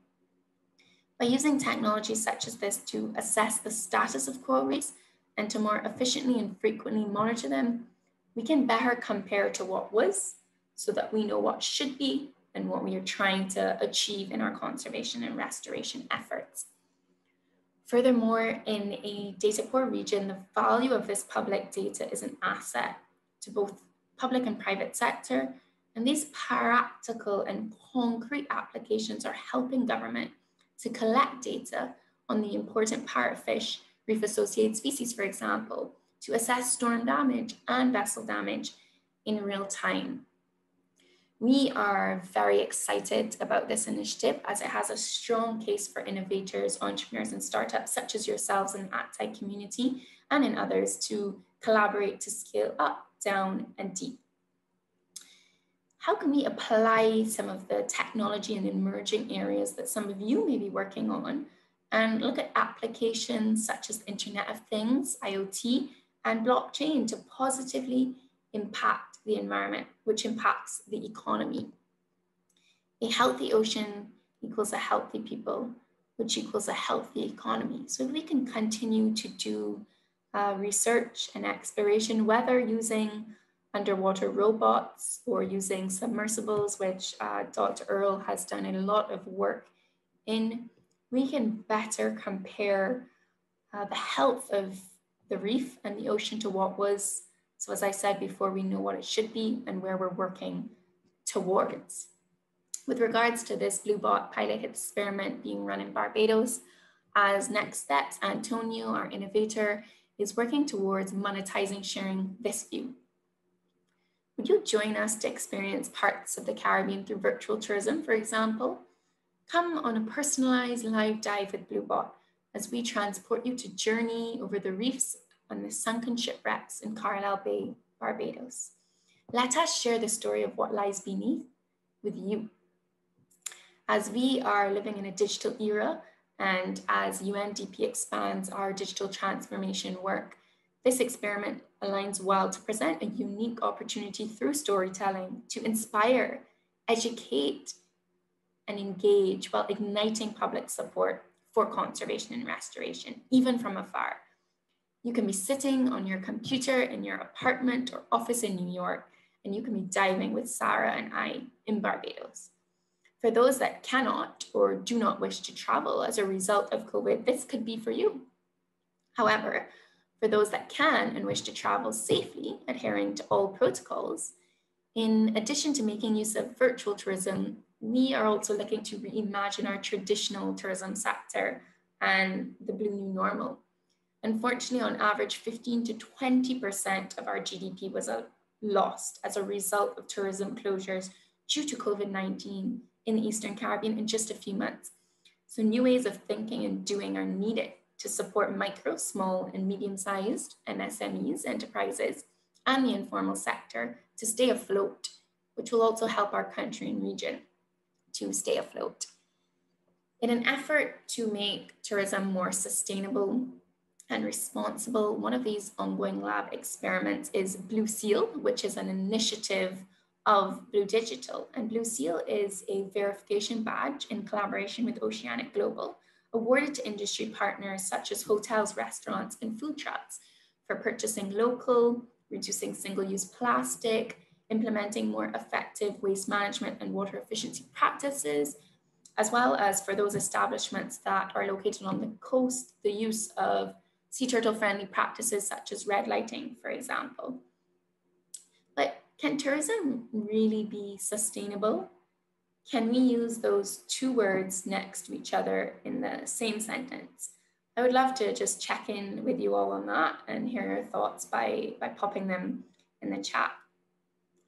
By using technologies such as this to assess the status of coral reefs and to more efficiently and frequently monitor them, we can better compare to what was so that we know what should be and what we are trying to achieve in our conservation and restoration efforts. Furthermore, in a data poor region, the value of this public data is an asset to both public and private sector, and these practical and concrete applications are helping government to collect data on the important parrotfish reef-associated species, for example, to assess storm damage and vessel damage in real time. We are very excited about this initiative as it has a strong case for innovators, entrepreneurs, and startups such as yourselves in the ACTAI community and in others to collaborate to scale up, down, and deep. How can we apply some of the technology and emerging areas that some of you may be working on and look at applications such as Internet of Things, IoT, and blockchain to positively impact the environment, which impacts the economy? A healthy ocean equals a healthy people, which equals a healthy economy. So if we can continue to do research and exploration, whether using underwater robots or using submersibles, which Dr. Earle has done a lot of work in, we can better compare the health of the reef and the ocean to what was. So as I said before, we know what it should be and where we're working towards. With regards to this Blue Bot pilot experiment being run in Barbados, as next steps, Antonio, our innovator, is working towards monetizing sharing this view. Would you join us to experience parts of the Caribbean through virtual tourism, for example? Come on a personalized live dive with Blue Bot as we transport you to journey over the reefs on the sunken shipwrecks in Carlisle Bay, Barbados. Let us share the story of what lies beneath with you. As we are living in a digital era and as UNDP expands our digital transformation work, this experiment aligns well to present a unique opportunity through storytelling to inspire, educate, and engage while igniting public support for conservation and restoration, even from afar. You can be sitting on your computer in your apartment or office in New York, and you can be diving with Sarah and I in Barbados. For those that cannot or do not wish to travel as a result of COVID, this could be for you. However, for those that can and wish to travel safely, adhering to all protocols, in addition to making use of virtual tourism, we are also looking to reimagine our traditional tourism sector and the Blue New Normal. Unfortunately, on average, 15 to 20% of our GDP was lost as a result of tourism closures due to COVID-19 in the Eastern Caribbean in just a few months. So new ways of thinking and doing are needed to support micro, small, and medium-sized MSMEs, enterprises, and the informal sector to stay afloat, which will also help our country and region to stay afloat. In an effort to make tourism more sustainable and responsible, one of these ongoing lab experiments is Blue Seal, which is an initiative of Blue Digital. And Blue Seal is a verification badge in collaboration with Oceanic Global, awarded to industry partners such as hotels, restaurants, and food trucks for purchasing local, reducing single-use plastic, implementing more effective waste management and water efficiency practices, as well as for those establishments that are located on the coast, the use of sea turtle friendly practices such as red lighting, for example. But can tourism really be sustainable? Can we use those two words next to each other in the same sentence? I would love to just check in with you all on that and hear your thoughts by popping them in the chat.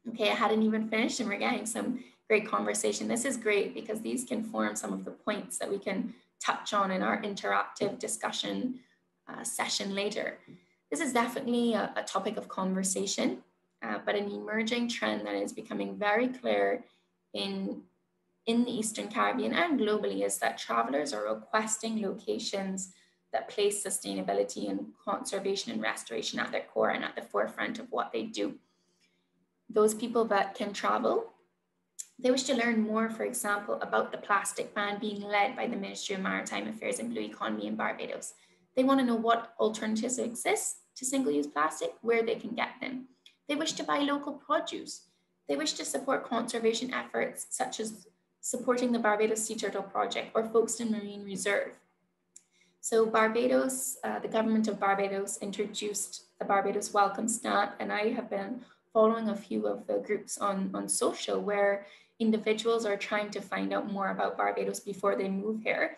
Okay, I hadn't even finished and we're getting some great conversation. This is great because these can form some of the points that we can touch on in our interactive discussion session later. This is definitely a topic of conversation, but an emerging trend that is becoming very clear in the Eastern Caribbean and globally is that travelers are requesting locations that place sustainability and conservation and restoration at their core and at the forefront of what they do. Those people that can travel, they wish to learn more, for example, about the plastic ban being led by the Ministry of Maritime Affairs and Blue Economy in Barbados. They want to know what alternatives exist to single-use plastic, where they can get them. They wish to buy local produce. They wish to support conservation efforts, such as supporting the Barbados Sea Turtle Project or Folkestone Marine Reserve. So Barbados, the government of Barbados introduced the Barbados Welcome Stamp, and I have been following a few of the groups on social where individuals are trying to find out more about Barbados before they move here.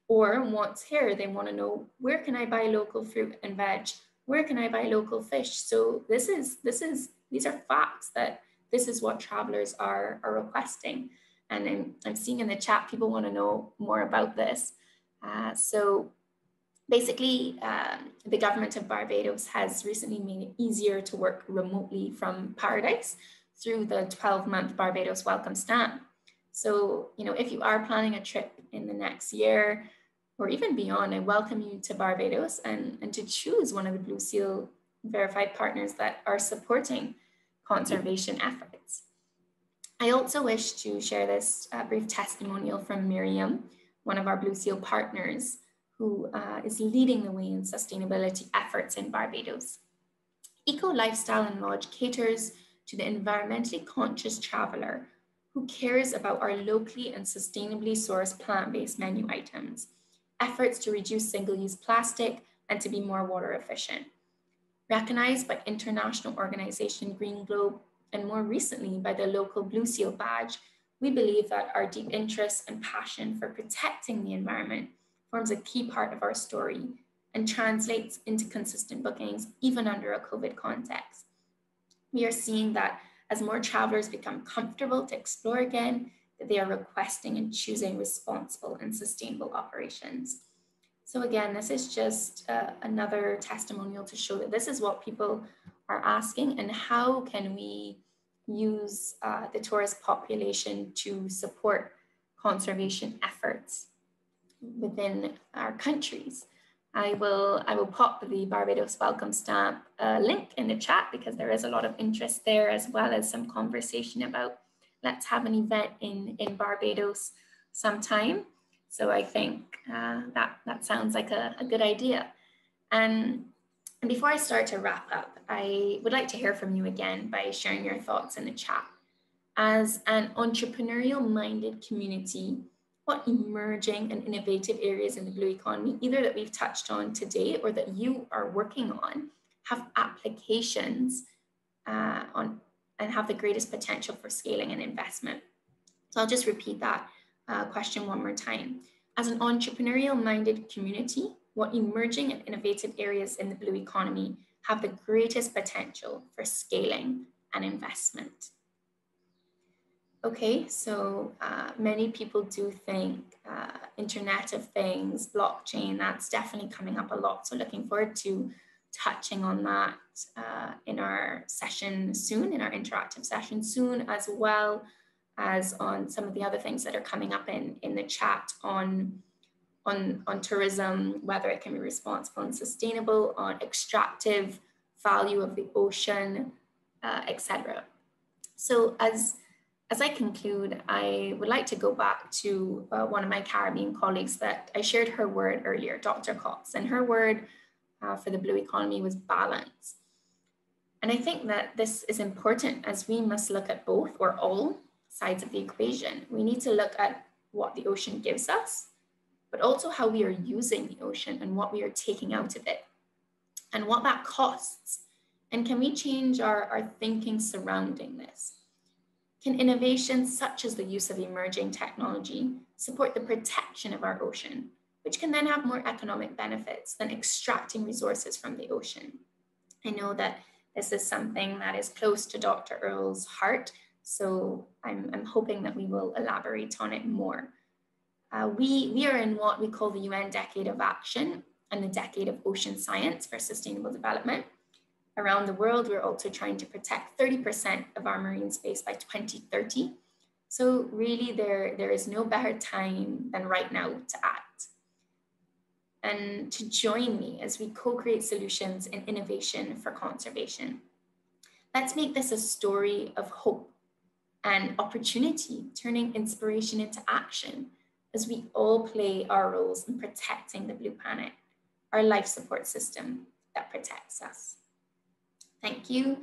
Or once here, they want to know, where can I buy local fruit and veg? Where can I buy local fish? So these are facts that this is what travelers are requesting. And I'm seeing in the chat, people want to know more about this. So basically, the government of Barbados has recently made it easier to work remotely from Paradise through the 12-month Barbados Welcome Stamp. So, if you are planning a trip in the next year or even beyond, I welcome you to Barbados and to choose one of the Blue Seal verified partners that are supporting conservation efforts. I also wish to share this brief testimonial from Miriam, one of our Blue Seal partners, who is leading the way in sustainability efforts in Barbados. Eco Lifestyle and Lodge caters to the environmentally conscious traveler who cares about our locally and sustainably sourced plant-based menu items, efforts to reduce single-use plastic and to be more water efficient. Recognized by international organization Green Globe and more recently by the local Blue Seal badge, we believe that our deep interest and passion for protecting the environment forms a key part of our story and translates into consistent bookings, even under a COVID context. We are seeing that as more travelers become comfortable to explore again, that they are requesting and choosing responsible and sustainable operations. So again, this is just another testimonial to show that this is what people are asking, and how can we use the tourist population to support conservation efforts within our countries. I will pop the Barbados Welcome Stamp link in the chat because there is a lot of interest there, as well as some conversation about let's have an event in Barbados sometime. So I think that sounds like a good idea. And before I start to wrap up, I would like to hear from you again by sharing your thoughts in the chat. As an entrepreneurial minded community, what emerging and innovative areas in the blue economy, either that we've touched on today or that you are working on, have applications on and have the greatest potential for scaling and investment? So I'll just repeat that question one more time. As an entrepreneurial minded community, what emerging and innovative areas in the blue economy have the greatest potential for scaling and investment? Okay, so many people do think Internet of Things, blockchain, that's definitely coming up a lot. So looking forward to touching on that in our session soon, in our interactive session soon, as well as on some of the other things that are coming up in the chat on tourism, whether it can be responsible and sustainable, on extractive value of the ocean, etc. So as I conclude, I would like to go back to one of my Caribbean colleagues that I shared her word earlier, Dr. Cox, and her word for the blue economy was balance. And I think that this is important as we must look at both or all sides of the equation. We need to look at what the ocean gives us, but also how we are using the ocean and what we are taking out of it and what that costs. And can we change our thinking surrounding this? Can innovations such as the use of emerging technology support the protection of our ocean, which can then have more economic benefits than extracting resources from the ocean? I know that this is something that is close to Dr. Earle's heart, so I'm hoping that we will elaborate on it more. We are in what we call the UN Decade of Action and the Decade of Ocean Science for Sustainable Development. Around the world, we're also trying to protect 30% of our marine space by 2030. So really there is no better time than right now to act. And to join me as we co-create solutions and innovation for conservation. Let's make this a story of hope and opportunity, turning inspiration into action as we all play our roles in protecting the blue planet, our life support system that protects us. Thank you.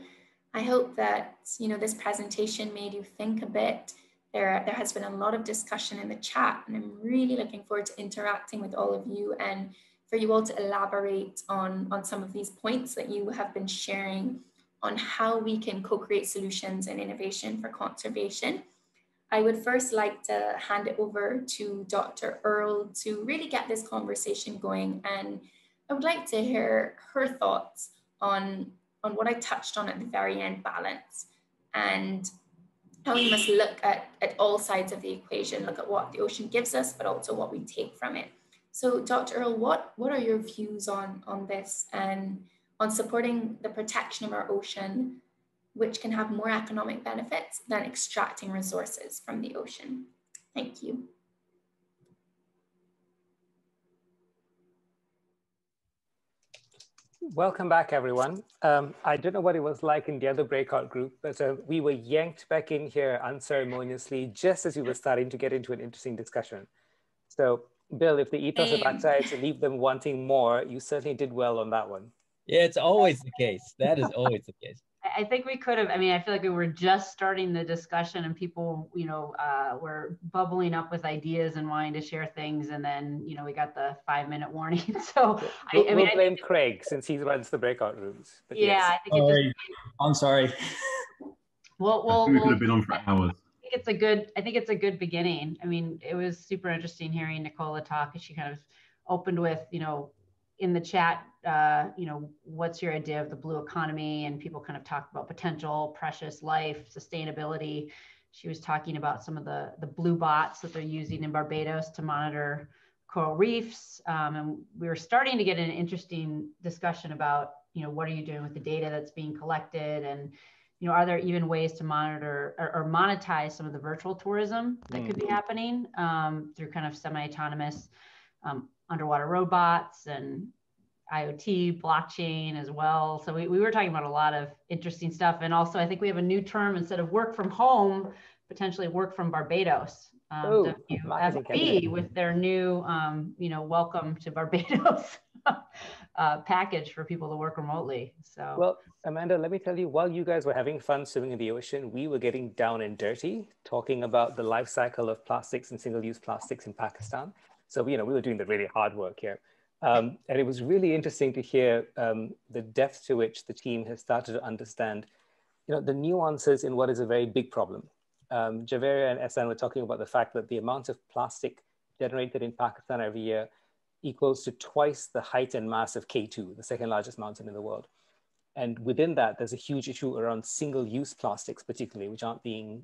I hope that this presentation made you think a bit. There has been a lot of discussion in the chat, and I'm really looking forward to interacting with all of you and for you all to elaborate on some of these points that you have been sharing on how we can co-create solutions and innovation for conservation. I would first like to hand it over to Dr. Earle to really get this conversation going, and I would like to hear her thoughts on what I touched on at the very end, balance, and how we must look at all sides of the equation, look at what the ocean gives us, but also what we take from it. So Dr. Earle, what are your views on this and on supporting the protection of our ocean, which can have more economic benefits than extracting resources from the ocean? Thank you. Welcome back, everyone. I don't know what it was like in the other breakout group, but we were yanked back in here unceremoniously just as we were starting to get into an interesting discussion. So, Bill, if the ethos of ACTAI is to leave them wanting more, you certainly did well on that one. Yeah, it's always the case. That is always the case. I think we could have, I feel like we were just starting the discussion and people, were bubbling up with ideas and wanting to share things. And then, we got the 5-minute warning. So we'll blame Craig since he runs the breakout rooms. But yeah, yes. I think I'm sorry. We could have been on for hours. I think it's a good beginning. It was super interesting hearing Nicola talk, as she kind of opened with, in the chat, what's your idea of the blue economy? And people kind of talked about potential, precious life, sustainability. She was talking about some of the blue bots that they're using in Barbados to monitor coral reefs. And we were starting to get an interesting discussion about, what are you doing with the data that's being collected? And, are there even ways to monitor or monetize some of the virtual tourism that could be happening through kind of semi-autonomous underwater robots and IoT, blockchain as well. So we were talking about a lot of interesting stuff. And also, I think we have a new term instead of work from home, potentially work from Barbados. WFB with their new, welcome to Barbados package for people to work remotely. So, well, Amanda, let me tell you, while you guys were having fun swimming in the ocean, we were getting down and dirty, talking about the life cycle of plastics and single-use plastics in Pakistan. So, we were doing the really hard work here. And it was really interesting to hear the depth to which the team has started to understand, the nuances in what is a very big problem. Javeria and Ehsan were talking about the fact that the amount of plastic generated in Pakistan every year equals to twice the height and mass of K2, the second largest mountain in the world. And within that, there's a huge issue around single-use plastics, particularly, which aren't being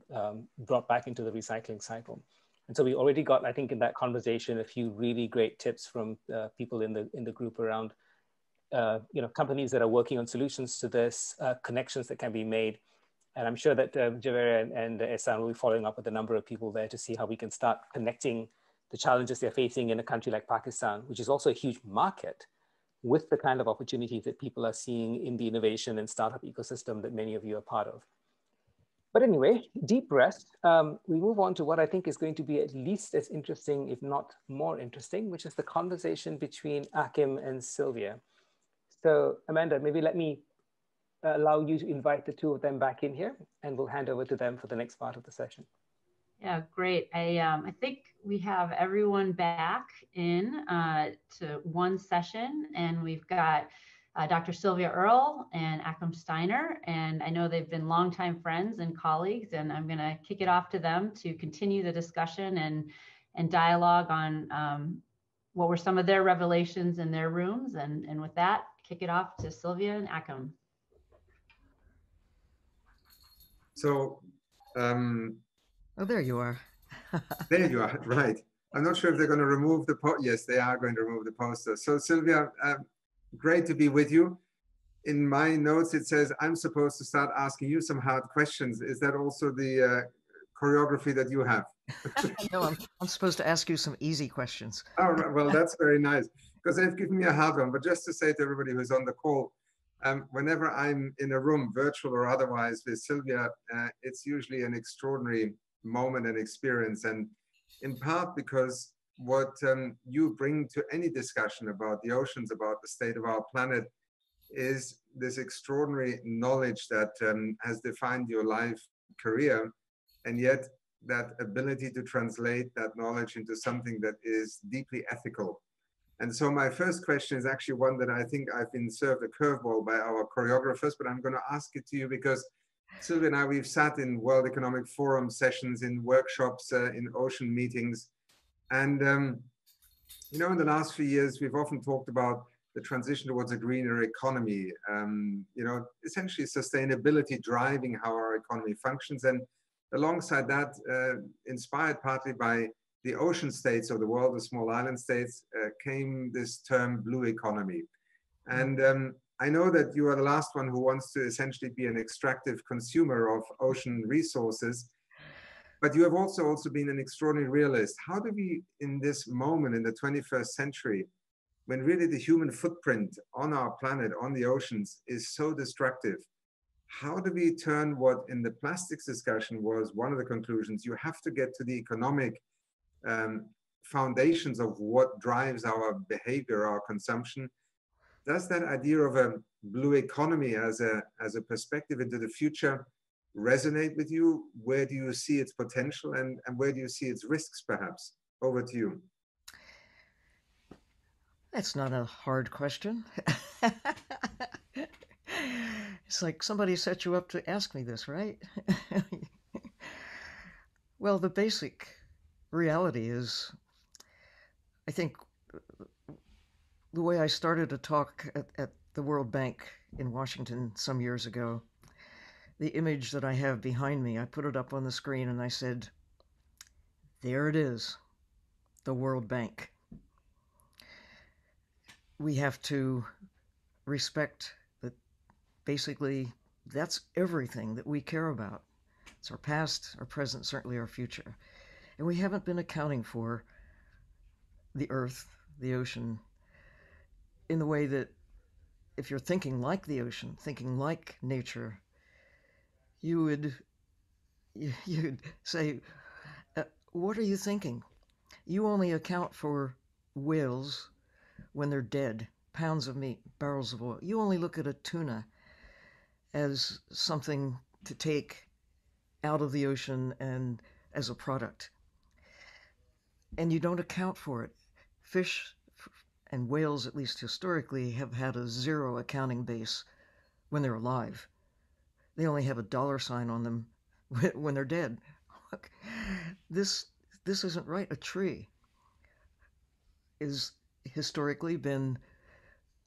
brought back into the recycling cycle. And so we already got, I think, in that conversation, a few really great tips from people in the group around, companies that are working on solutions to this, connections that can be made. And I'm sure that Javeria and Ehsan will be following up with a number of people there to see how we can start connecting the challenges they're facing in a country like Pakistan, which is also a huge market, with the kind of opportunities that people are seeing in the innovation and startup ecosystem that many of you are part of. But anyway, deep breath. We move on to what I think is going to be at least as interesting, if not more interesting, which is the conversation between Achim and Sylvia. So Amanda, maybe let me allow you to invite the two of them back in here, and we'll hand over to them for the next part of the session. Yeah, great. I think we have everyone back in to one session, and we've got Dr. Sylvia Earle and Achim Steiner, and I know they've been longtime friends and colleagues, and I'm going to kick it off to them to continue the discussion and dialogue on what were some of their revelations in their rooms, and with that, kick it off to Sylvia and Achim. So, oh, there you are. there you are, right. I'm not sure if they're going to remove the poster. Yes, they are going to remove the poster. So Sylvia, great to be with you. In my notes, it says I'm supposed to start asking you some hard questions. Is that also the choreography that you have? No, I'm supposed to ask you some easy questions. Oh, right. Well, that's very nice, because they've given me a hard one. But just to say to everybody who's on the call, whenever I'm in a room, virtual or otherwise, with Sylvia, it's usually an extraordinary moment and experience. And in part because what you bring to any discussion about the oceans, about the state of our planet, is this extraordinary knowledge that has defined your life career, and yet that ability to translate that knowledge into something that is deeply ethical. And so my first question is actually one that I think I've been served a curveball by our choreographers, but I'm going to ask it to you because Sylvia and I, we've sat in World Economic Forum sessions, in workshops, in ocean meetings. And, in the last few years, we've often talked about the transition towards a greener economy, essentially sustainability driving how our economy functions. And alongside that, inspired partly by the ocean states of the world, the small island states, came this term blue economy. And I know that you are the last one who wants to essentially be an extractive consumer of ocean resources, but you have also been an extraordinary realist. How do we, in this moment in the 21st century, when really the human footprint on our planet, on the oceans, is so destructive, how do we turn what in the plastics discussion was one of the conclusions? You have to get to the economic foundations of what drives our behavior, our consumption. Does that idea of a blue economy as a perspective into the future resonate with you? Where do you see its potential, and where do you see its risks, perhaps? Over to you. That's not a hard question. It's like somebody set you up to ask me this, right? Well, the basic reality is, I think, the way I started a talk at the World Bank in Washington some years ago, the image that I have behind me, I put it up on the screen and I said, there it is, the World Bank. We have to respect that basically that's everything that we care about. It's our past, our present, certainly our future. And we haven't been accounting for the earth, the ocean, in the way that if you're thinking like the ocean, thinking like nature, you'd say, what are you thinking? You only account for whales when they're dead, pounds of meat, barrels of oil. You only look at a tuna as something to take out of the ocean and as a product. And you don't account for it. Fish and whales, at least historically, have had a zero accounting base when they're alive. They only have a dollar sign on them when they're dead. Look, this isn't right. A tree is historically been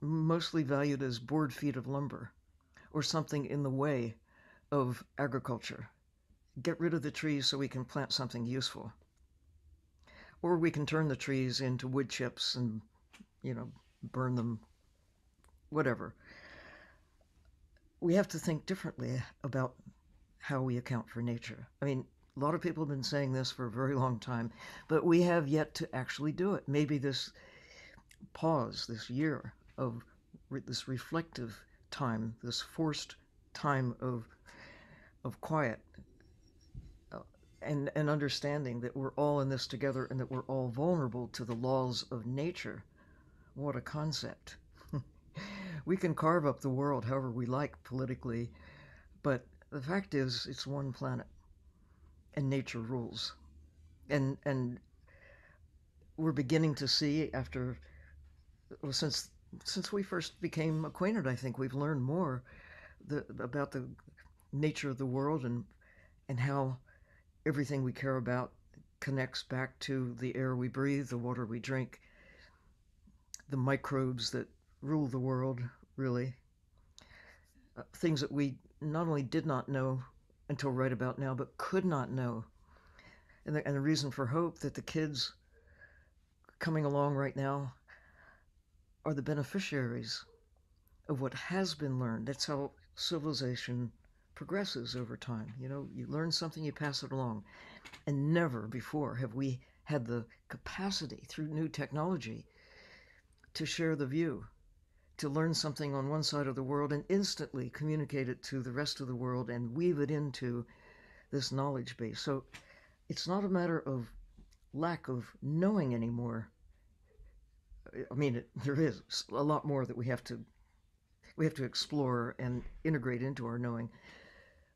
mostly valued as board feet of lumber. or something in the way of agriculture. Get rid of the trees so we can plant something useful. Or we can turn the trees into wood chips and, burn them, whatever. We have to think differently about how we account for nature. I mean, a lot of people have been saying this for a very long time, but we have yet to actually do it. Maybe this pause, this year of this reflective time, this forced time of quiet, and understanding that we're all in this together and that we're all vulnerable to the laws of nature. What a concept. We can carve up the world however we like politically, but the fact is it's one planet and nature rules. And we're beginning to see since we first became acquainted, I think we've learned more about the nature of the world and how everything we care about connects back to the air we breathe, the water we drink, the microbes that rule the world, really. Things that we not only did not know until right about now, but could not know. And the reason for hope that the kids coming along right now are the beneficiaries of what has been learned. That's how civilization progresses over time. You learn something, you pass it along. And never before have we had the capacity through new technology to share the view, to learn something on one side of the world and instantly communicate it to the rest of the world and weave it into this knowledge base. So it's not a matter of lack of knowing anymore. I mean, there is a lot more that we have to explore and integrate into our knowing.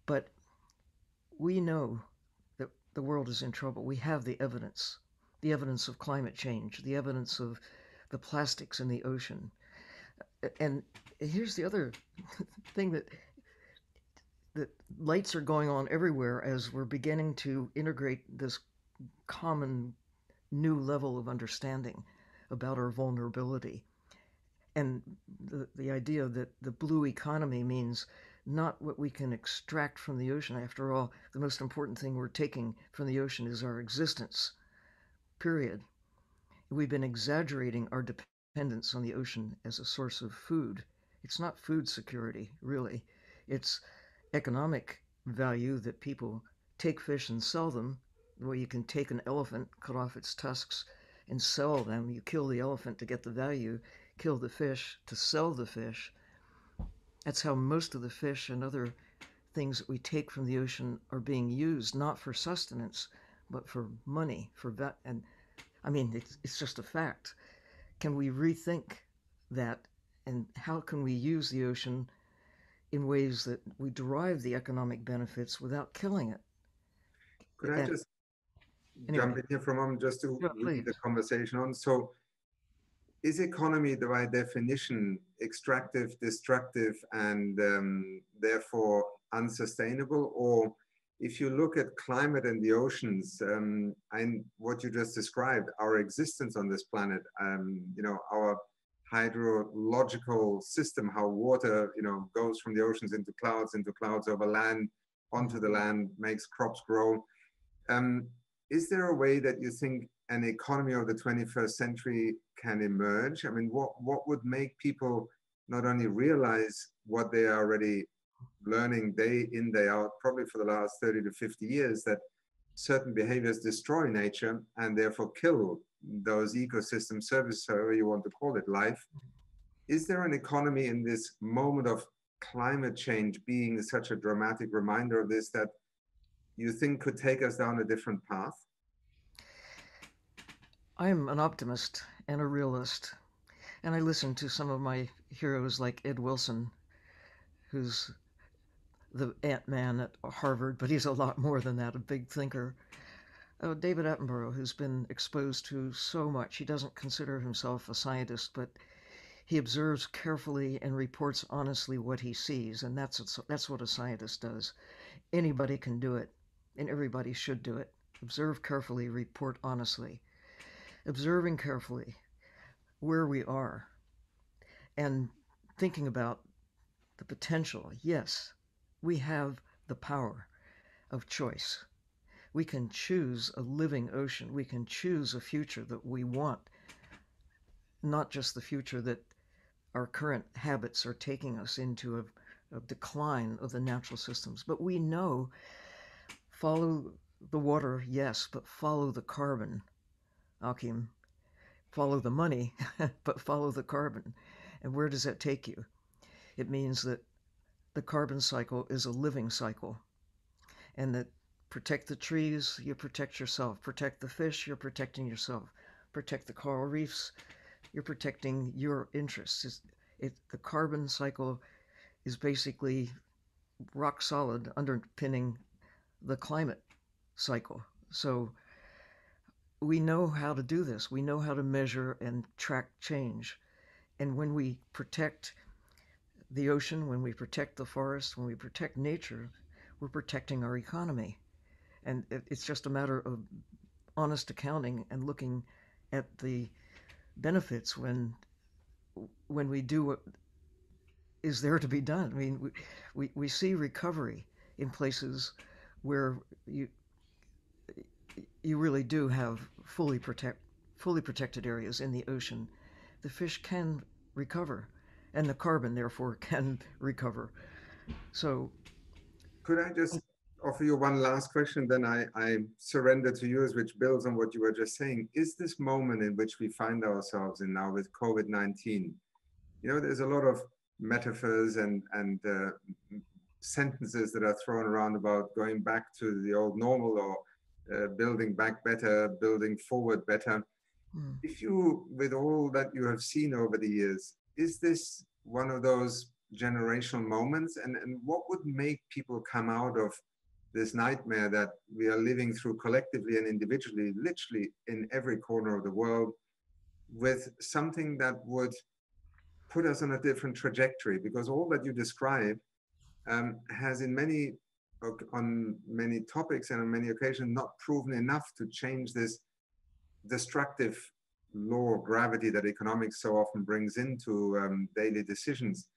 But we know that the world is in trouble. We have the evidence of climate change, the evidence of the plastics in the ocean. And here's the other thing, that lights are going on everywhere as we're beginning to integrate this common new level of understanding about our vulnerability. And the idea that the blue economy means not what we can extract from the ocean. After all, the most important thing we're taking from the ocean is our existence, period. We've been exaggerating our dependence on the ocean as a source of food. It's not food security, really. It's economic value that people take fish and sell them. Well, you can take an elephant, cut off its tusks, and sell them. You kill the elephant to get the value, kill the fish to sell the fish. That's how most of the fish and other things that we take from the ocean are being used, not for sustenance, but for money, and I mean, it's just a fact. Can we rethink that, and how can we use the ocean in ways that we derive the economic benefits without killing it? Could I just jump in here for a moment just to lead the conversation on? So is economy, by definition, extractive, destructive, and therefore unsustainable? Or if you look at climate and the oceans, and what you just described, our existence on this planet, our hydrological system, how water, goes from the oceans into clouds over land, onto the land, makes crops grow. Is there a way that you think an economy of the 21st century can emerge? I mean, what would make people not only realize what they are already learning day in, day out, probably for the last 30 to 50 years, that certain behaviors destroy nature and therefore kill those ecosystem services, however you want to call it, life. Is there an economy in this moment of climate change being such a dramatic reminder of this that you think could take us down a different path? I'm an optimist and a realist, and I listen to some of my heroes like Ed Wilson, who's the Ant-Man at Harvard, but he's a lot more than that, a big thinker. David Attenborough, who's been exposed to so much. He doesn't consider himself a scientist, but he observes carefully and reports honestly what he sees, and that's what a scientist does. Anybody can do it, and everybody should do it. Observe carefully, report honestly. Observing carefully where we are and thinking about the potential. Yes, we have the power of choice. We can choose a living ocean. We can choose a future that we want, not just the future that our current habits are taking us into a decline of the natural systems. But we know, follow the water, yes, but follow the carbon, Achim. Follow the money, but follow the carbon. And where does that take you? It means that the carbon cycle is a living cycle, and that protect the trees, you protect yourself. Protect the fish, you're protecting yourself. Protect the coral reefs, you're protecting your interests. The carbon cycle is basically rock solid, underpinning the climate cycle. So we know how to do this. We know how to measure and track change. And when we protect the ocean, when we protect the forest, when we protect nature, we're protecting our economy. And it's just a matter of honest accounting and looking at the benefits when we do what is there to be done. I mean, we see recovery in places where you really do have fully protected areas in the ocean. The fish can recover, and the carbon therefore can recover. So could I just offer you one last question, then I surrender to yours, which builds on what you were just saying. Is this moment in which we find ourselves in now with COVID-19, there's a lot of metaphors and sentences that are thrown around about going back to the old normal, or building back better, building forward better. If you, with all that you have seen over the years, is this one of those generational moments? And what would make people come out of this nightmare that we are living through collectively and individually, literally in every corner of the world, with something that would put us on a different trajectory? Because all that you describe has on many topics and on many occasions not proven enough to change this destructive law of gravity that economics so often brings into daily decisions.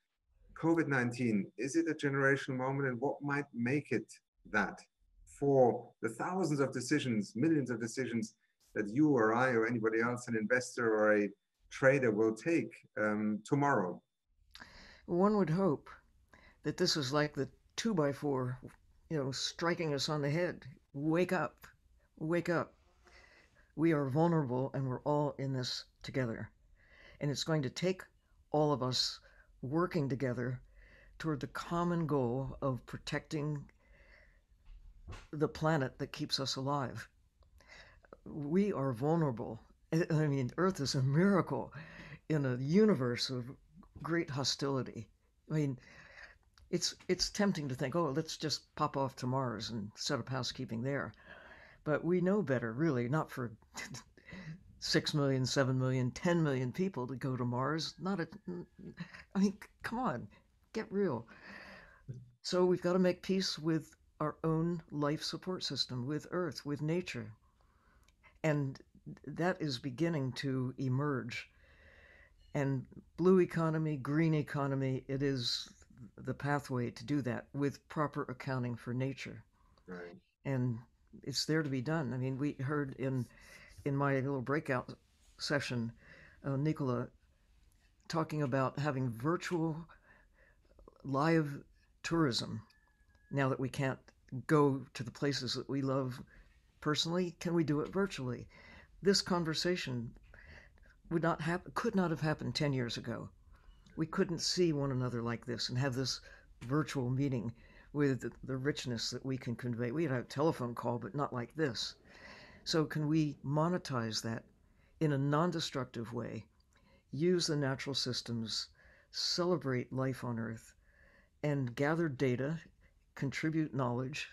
COVID-19, is it a generational moment, and what might make it that for the thousands of decisions, millions of decisions that you or I or anybody else, an investor or a trader, will take tomorrow? One would hope that this is like the 2x4, striking us on the head. Wake up, wake up. We are vulnerable, and we're all in this together. And it's going to take all of us working together toward the common goal of protecting the planet that keeps us alive. We are vulnerable. I mean, Earth is a miracle in a universe of great hostility. I mean, it's tempting to think, oh, let's just pop off to Mars and set up housekeeping there. But we know better, really, not for 6 million, 7 million, 10 million people to go to Mars. I mean, come on, get real. So we've got to make peace with our own life support system, with Earth, with nature. And that is beginning to emerge. And blue economy, green economy, it is the pathway to do that with proper accounting for nature. Right. And it's there to be done. I mean, we heard in my little breakout session, Nicola talking about having virtual live tourism. Now that we can't go to the places that we love personally, can we do it virtually? This conversation could not have happened 10 years ago. We couldn't see one another like this and have this virtual meeting with the richness that we can convey. We had a telephone call, but not like this. So can we monetize that in a non-destructive way, use the natural systems, celebrate life on Earth, and gather data, contribute knowledge,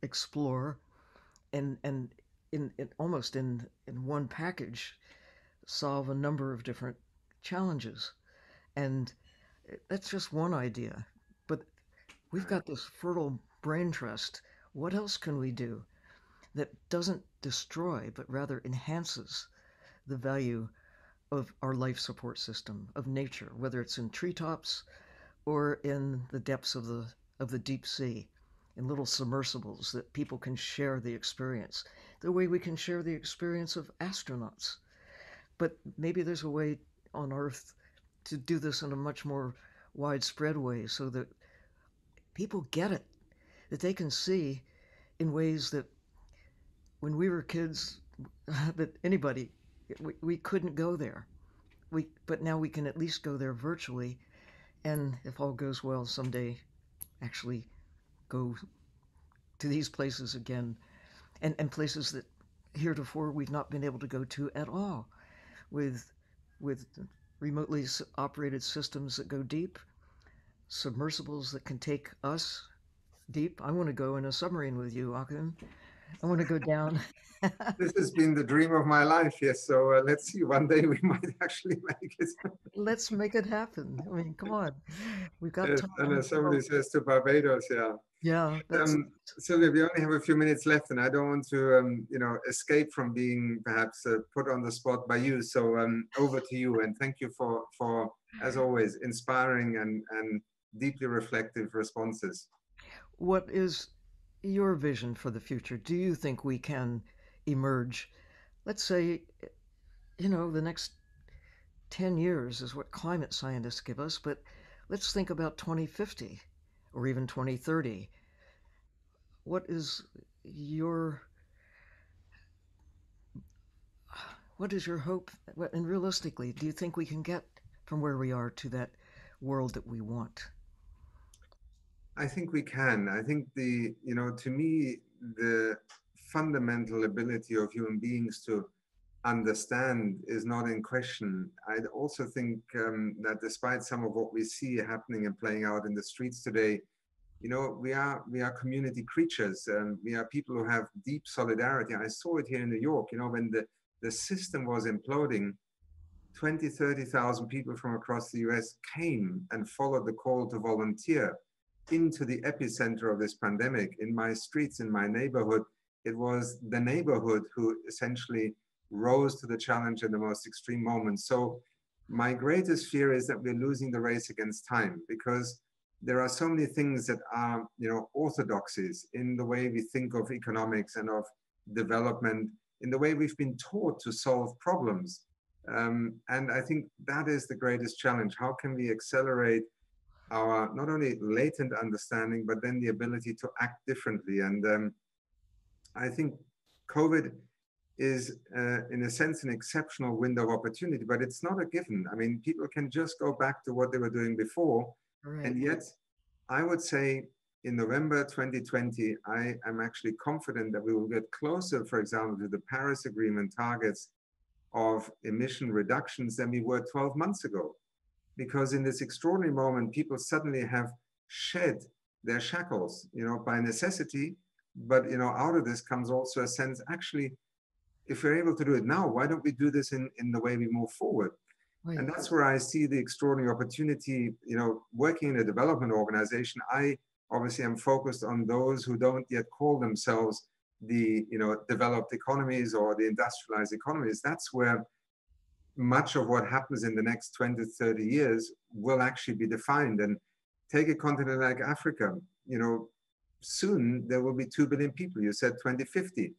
explore, and in almost in one package, solve a number of different challenges. And that's just one idea. But we've got this fertile brain trust. What else can we do that doesn't destroy, but rather enhances the value of our life support system, of nature, whether it's in treetops or in the depths of the deep sea, in little submersibles that people can share the experience, the way we can share the experience of astronauts. But maybe there's a way on Earth to do this in a much more widespread way so that people get it, that they can see in ways that when we were kids, that anybody, we couldn't go there. But now we can at least go there virtually, and if all goes well, someday actually go to these places again, and places that heretofore we've not been able to go to at all, with remotely operated systems that go deep, submersibles that can take us deep. I want to go in a submarine with you, Achim. I want to go down. This has been the dream of my life, yes. So let's see, one day we might actually make it. Let's make it happen. I mean, come on. We've got Yes, time. and as somebody says to Barbados, yeah. Yeah. That's, Sylvia, we only have a few minutes left, and I don't want to, escape from being perhaps put on the spot by you. So over to you, and thank you for as always, inspiring and deeply reflective responses. what is your vision for the future? Do you think we can emerge? Let's say, the next 10 years is what climate scientists give us, but let's think about 2050 or even 2030. What is your hope? And realistically, do you think we can get from where we are to that world that we want? I think we can. I think to me, the fundamental ability of human beings to understand is not in question. I also think that despite some of what we see happening and playing out in the streets today, we are community creatures. We are people who have deep solidarity. I saw it here in New York, when the system was imploding, 20, 30,000 people from across the US came and followed the call to volunteer into the epicenter of this pandemic. In my streets, in my neighborhood, it was the neighborhood who essentially rose to the challenge in the most extreme moments. So my greatest fear is that we're losing the race against time, because there are so many things that are, orthodoxies in the way we think of economics and of development, in the way we've been taught to solve problems. And I think that is the greatest challenge. How can we accelerate our not only latent understanding, but then the ability to act differently? And I think COVID is, in a sense, an exceptional window of opportunity, but it's not a given. I mean, people can just go back to what they were doing before. Right. And yet, I would say in November 2020, I am actually confident that we will get closer, for example, to the Paris Agreement targets of emission reductions than we were 12 months ago. Because in this extraordinary moment, people suddenly have shed their shackles, by necessity. But, out of this comes also a sense, actually, if we're able to do it now, why don't we do this in the way we move forward? Right. And that's where I see the extraordinary opportunity, working in a development organization. I obviously am focused on those who don't yet call themselves the, developed economies or the industrialized economies. That's where much of what happens in the next 20, 30 years will actually be defined. And take a continent like Africa, soon there will be 2 billion people. You said 2050,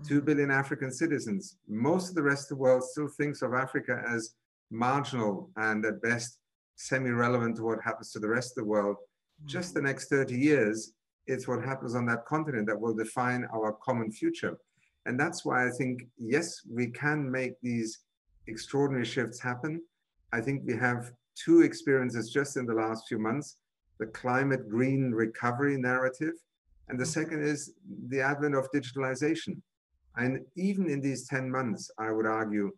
2 billion African citizens. Most of the rest of the world still thinks of Africa as marginal and at best semi-relevant to what happens to the rest of the world. Just the next 30 years, it's what happens on that continent that will define our common future. And that's why I think, yes, we can make these extraordinary shifts happen. I think we have 2 experiences just in the last few months: the climate green recovery narrative, and the second is the advent of digitalization. And even in these 10 months, I would argue,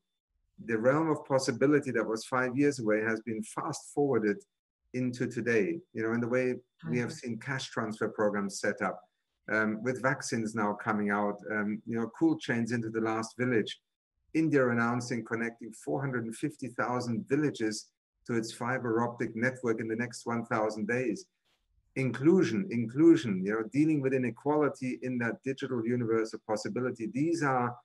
the realm of possibility that was 5 years away has been fast forwarded into today, in the way we have seen cash transfer programs set up, with vaccines now coming out, cool chains into the last village. India announcing connecting 450,000 villages to its fiber optic network in the next 1,000 days. Inclusion, dealing with inequality in that digital universe of possibility. These are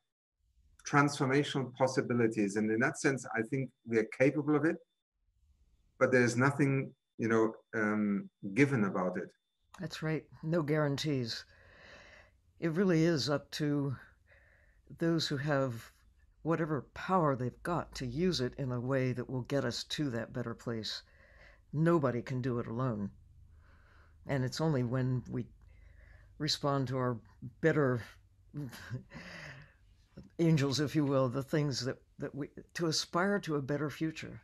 transformational possibilities. And in that sense, I think we are capable of it, but there's nothing given about it. That's right. No guarantees. It really is up to those who have whatever power they've got to use it in a way that will get us to that better place. Nobody can do it alone. And it's only when we respond to our better angels, if you will, the things that we, to aspire to a better future.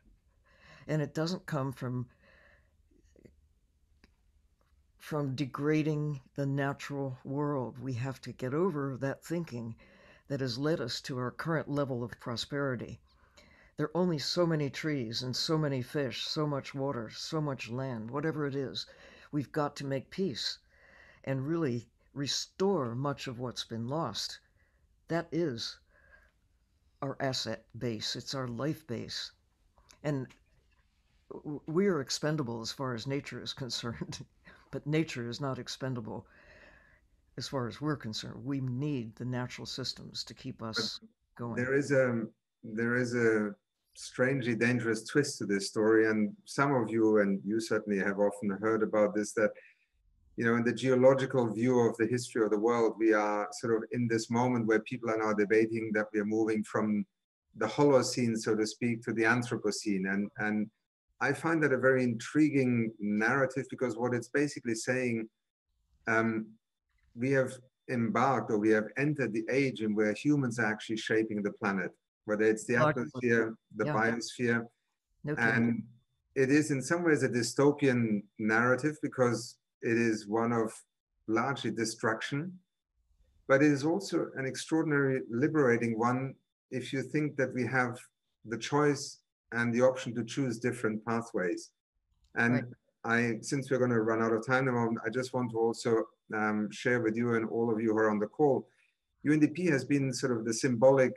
And it doesn't come from degrading the natural world. We have to get over that thinking that has led us to our current level of prosperity. There are only so many trees and so many fish, so much water, so much land, whatever it is. We've got to make peace and really restore much of what's been lost. That is our asset base. It's our life base. And we are expendable as far as nature is concerned, but nature is not expendable as far as we're concerned. We need the natural systems to keep us going. There is a strangely dangerous twist to this story, and some of you, and you certainly have often heard about this, that in the geological view of the history of the world, we are sort of in this moment where people are now debating that we are moving from the Holocene, so to speak, to the Anthropocene. And I find that a very intriguing narrative, because what it's basically saying, we have embarked, or we have entered the age in where humans are actually shaping the planet, whether it's the atmosphere, the biosphere. No and it is in some ways a dystopian narrative, because it is one of largely destruction, but it is also an extraordinary liberating one if you think that we have the choice and the option to choose different pathways. And since we're going to run out of time at the moment, I just want to also share with you and all of you who are on the call, UNDP has been sort of the symbolic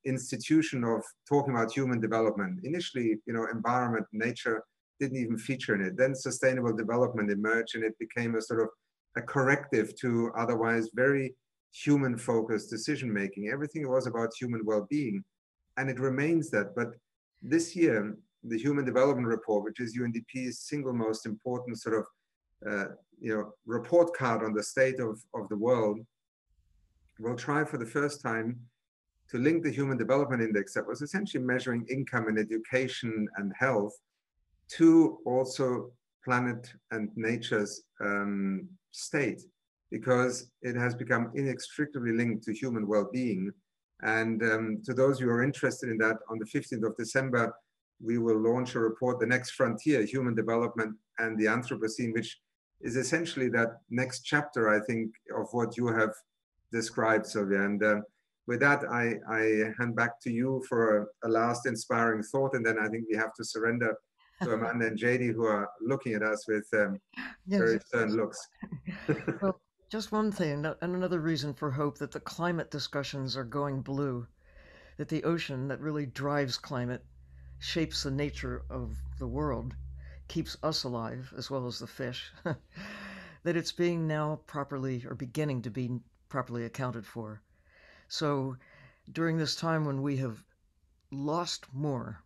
institution of talking about human development. Initially, environment, nature didn't even feature in it. Then sustainable development emerged, and it became a sort of a corrective to otherwise very human-focused decision-making. Everything was about human well-being, and it remains that. But this year, the Human Development Report, which is UNDP's single most important sort of report card on the state of the world, will try for the first time to link the Human Development Index, that was essentially measuring income and education and health, to also planet and nature's state, because it has become inextricably linked to human well-being. And to those who are interested in that, on the 15th of December, we will launch a report, The Next Frontier, Human Development and the Anthropocene, which is essentially that next chapter, I think, of what you have described, Sylvia. And with that, I hand back to you for a last inspiring thought, and then I think we have to surrender to Amanda and JD, who are looking at us with very stern looks. Well, just one thing, and another reason for hope, that the climate discussions are going blue, that the ocean that really drives climate, shapes the nature of the world, keeps us alive as well as the fish, that it's being now properly, or beginning to be properly accounted for. So during this time when we have lost more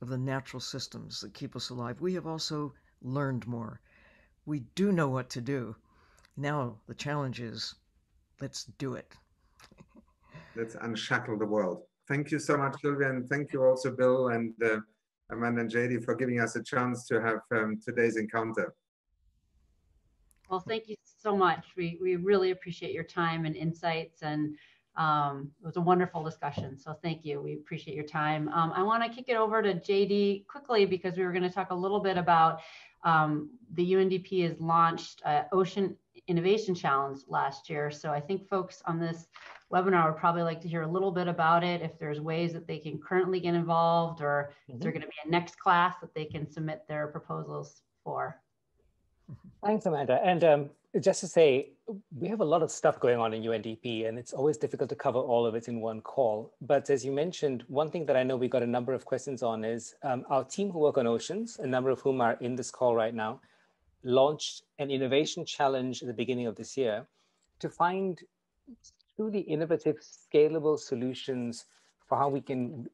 of the natural systems that keep us alive, we have also learned more. We do know what to do. Now the challenge is, let's do it. Let's unshackle the world. Thank you so much, Sylvia, and thank you also, Bill and Amanda and JD, for giving us a chance to have today's encounter. Well, thank you so much. We really appreciate your time and insights, and it was a wonderful discussion. So thank you. We appreciate your time. I want to kick it over to JD quickly, because we were going to talk a little bit about the UNDP has launched Ocean Innovation Challenge last year. So I think folks on this webinar would probably like to hear a little bit about it, if there's ways that they can currently get involved, or is there going to be a next class that they can submit their proposals for. Thanks, Amanda. And just to say, we have a lot of stuff going on in UNDP, and it's always difficult to cover all of it in one call. But as you mentioned, one thing that I know we got a number of questions on is our team who work on oceans, a number of whom are in this call right now, launched an innovation challenge at the beginning of this year to find truly innovative, scalable solutions for how we can,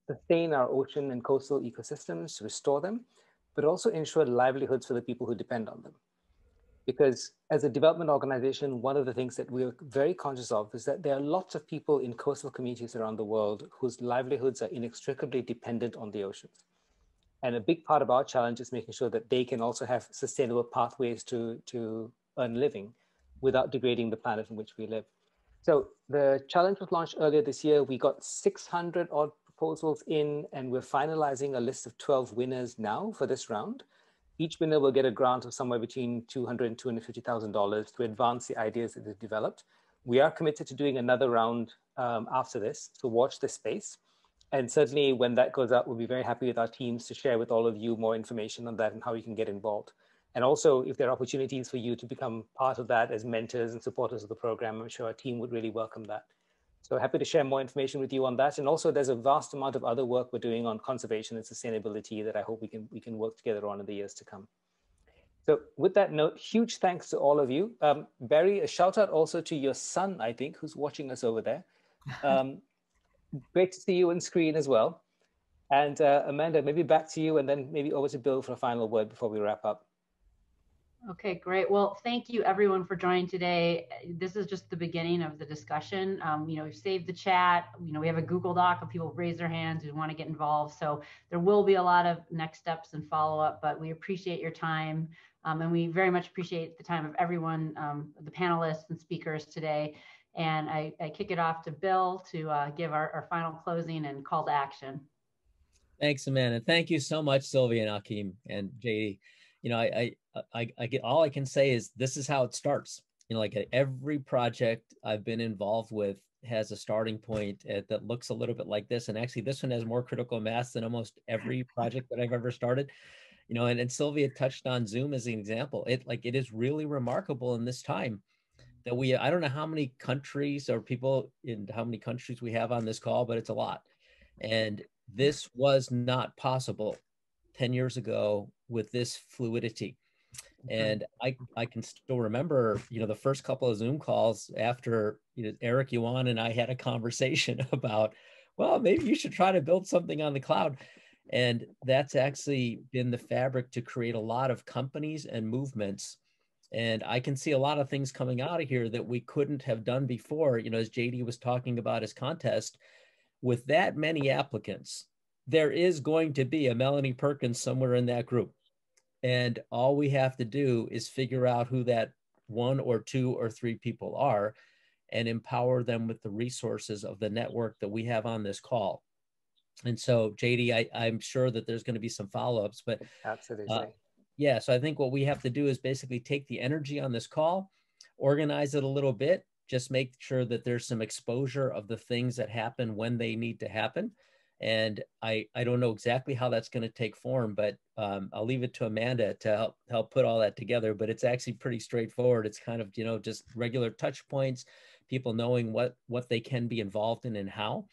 sustain our ocean and coastal ecosystems, to restore them, but also ensure livelihoods for the people who depend on them. Because as a development organization, one of the things that we're very conscious of is that there are lots of people in coastal communities around the world whose livelihoods are inextricably dependent on the oceans. And a big part of our challenge is making sure that they can also have sustainable pathways to earn a living without degrading the planet in which we live. So the challenge was launched earlier this year. We got 600 odd proposals in, and we're finalizing a list of 12 winners now for this round. Each winner will get a grant of somewhere between $200,000 and $250,000 to advance the ideas that they've developed. We are committed to doing another round after this, so watch this space. And certainly when that goes out, we'll be very happy with our teams to share with all of you more information on that and how you can get involved. And also, if there are opportunities for you to become part of that as mentors and supporters of the program, I'm sure our team would really welcome that. So happy to share more information with you on that. And also there's a vast amount of other work we're doing on conservation and sustainability that I hope we can work together on in the years to come. So with that note, huge thanks to all of you. Barry, a shout out also to your son, I think, who's watching us over there. Great to see you on screen as well. And Amanda, maybe back to you and then maybe over to Bill for a final word before we wrap up. Okay, great. Well, thank you everyone for joining today. This is just the beginning of the discussion. We've saved the chat. We have a Google Doc of people raise their hands who want to get involved. So there will be a lot of next steps and follow up, but we appreciate your time. And we very much appreciate the time of everyone, the panelists and speakers today. And I kick it off to Bill to give our final closing and call to action. Thanks, Amanda. Thank you so much, Sylvia and Achim and JD. I get, all I can say is this is how it starts. Like every project I've been involved with has a starting point that looks a little bit like this. And actually this one has more critical mass than almost every project that I've ever started. And Sylvia touched on Zoom as an example. It is really remarkable in this time that I don't know how many countries or people in how many countries we have on this call, but it's a lot. And this was not possible 10 years ago with this fluidity. And I can still remember, the first couple of Zoom calls after, Eric Yuan and I had a conversation about, well, maybe you should try to build something on the cloud. And that's actually been the fabric to create a lot of companies and movements. And I can see a lot of things coming out of here that we couldn't have done before, as JD was talking about his contest. With that many applicants, there is going to be a Melanie Perkins somewhere in that group. And all we have to do is figure out who that 1 or 2 or 3 people are and empower them with the resources of the network that we have on this call. And so, JD, I'm sure that there's going to be some follow-ups, but absolutely. Yeah, so I think what we have to do is basically take the energy on this call, organize it a little bit, just make sure that there's some exposure of the things that happen when they need to happen. And I don't know exactly how that's going to take form, but I'll leave it to Amanda to help put all that together. But it's actually pretty straightforward. It's kind of, just regular touch points, people knowing what they can be involved in and how.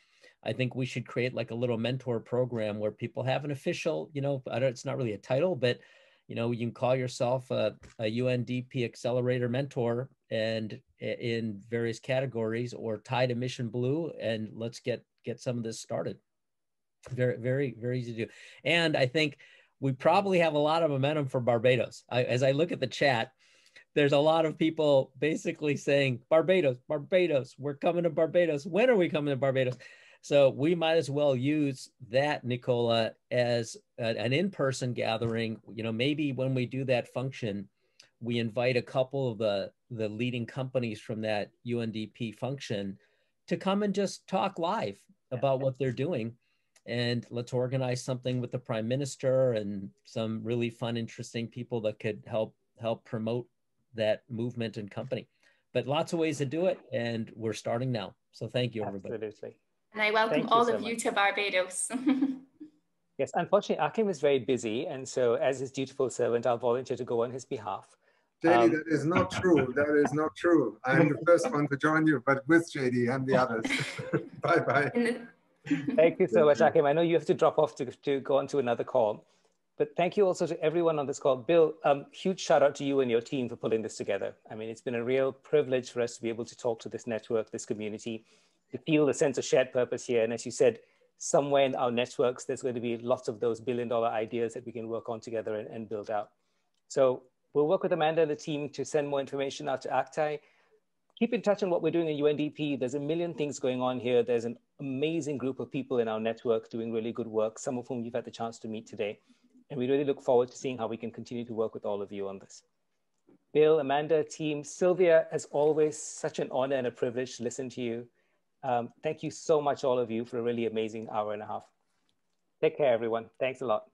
I think we should create like a little mentor program where people have an official, it's not really a title, but you can call yourself a UNDP Accelerator mentor and in various categories, or tie to Mission Blue, and let's get some of this started. Very, very, very easy to do. And I think we probably have a lot of momentum for Barbados. As I look at the chat, there's a lot of people basically saying, Barbados, Barbados, we're coming to Barbados. When are we coming to Barbados? So we might as well use that, Nicola, as an in-person gathering. Maybe when we do that function, we invite a couple of the leading companies from that UNDP function to come and just talk live about what they're doing. And let's organize something with the Prime Minister and some really fun, interesting people that could help promote that movement and company. But lots of ways to do it, and we're starting now. So thank you, everybody. Absolutely. And I welcome all of you to Barbados. Yes, unfortunately, Achim is very busy, and so as his dutiful servant, I'll volunteer to go on his behalf. JD, that is not true. That is not true. I'm the first one to join you, but with JD and the others. Bye-bye. Thank you so much, Achim. I know you have to drop off to go on to another call, but thank you also to everyone on this call. Bill, huge shout out to you and your team for pulling this together. I mean, it's been a real privilege for us to be able to talk to this network, this community, to feel the sense of shared purpose here. And as you said, somewhere in our networks, there's going to be lots of those billion-dollar ideas that we can work on together and build out. So we'll work with Amanda and the team to send more information out to ACTAI. Keep in touch on what we're doing at UNDP. There's a million things going on here. There's an amazing group of people in our network doing really good work, some of whom you've had the chance to meet today. And we really look forward to seeing how we can continue to work with all of you on this. Bill, Amanda, team, Sylvia, as always, such an honor and a privilege to listen to you. Thank you so much, all of you, for a really amazing hour and a half. Take care, everyone. Thanks a lot.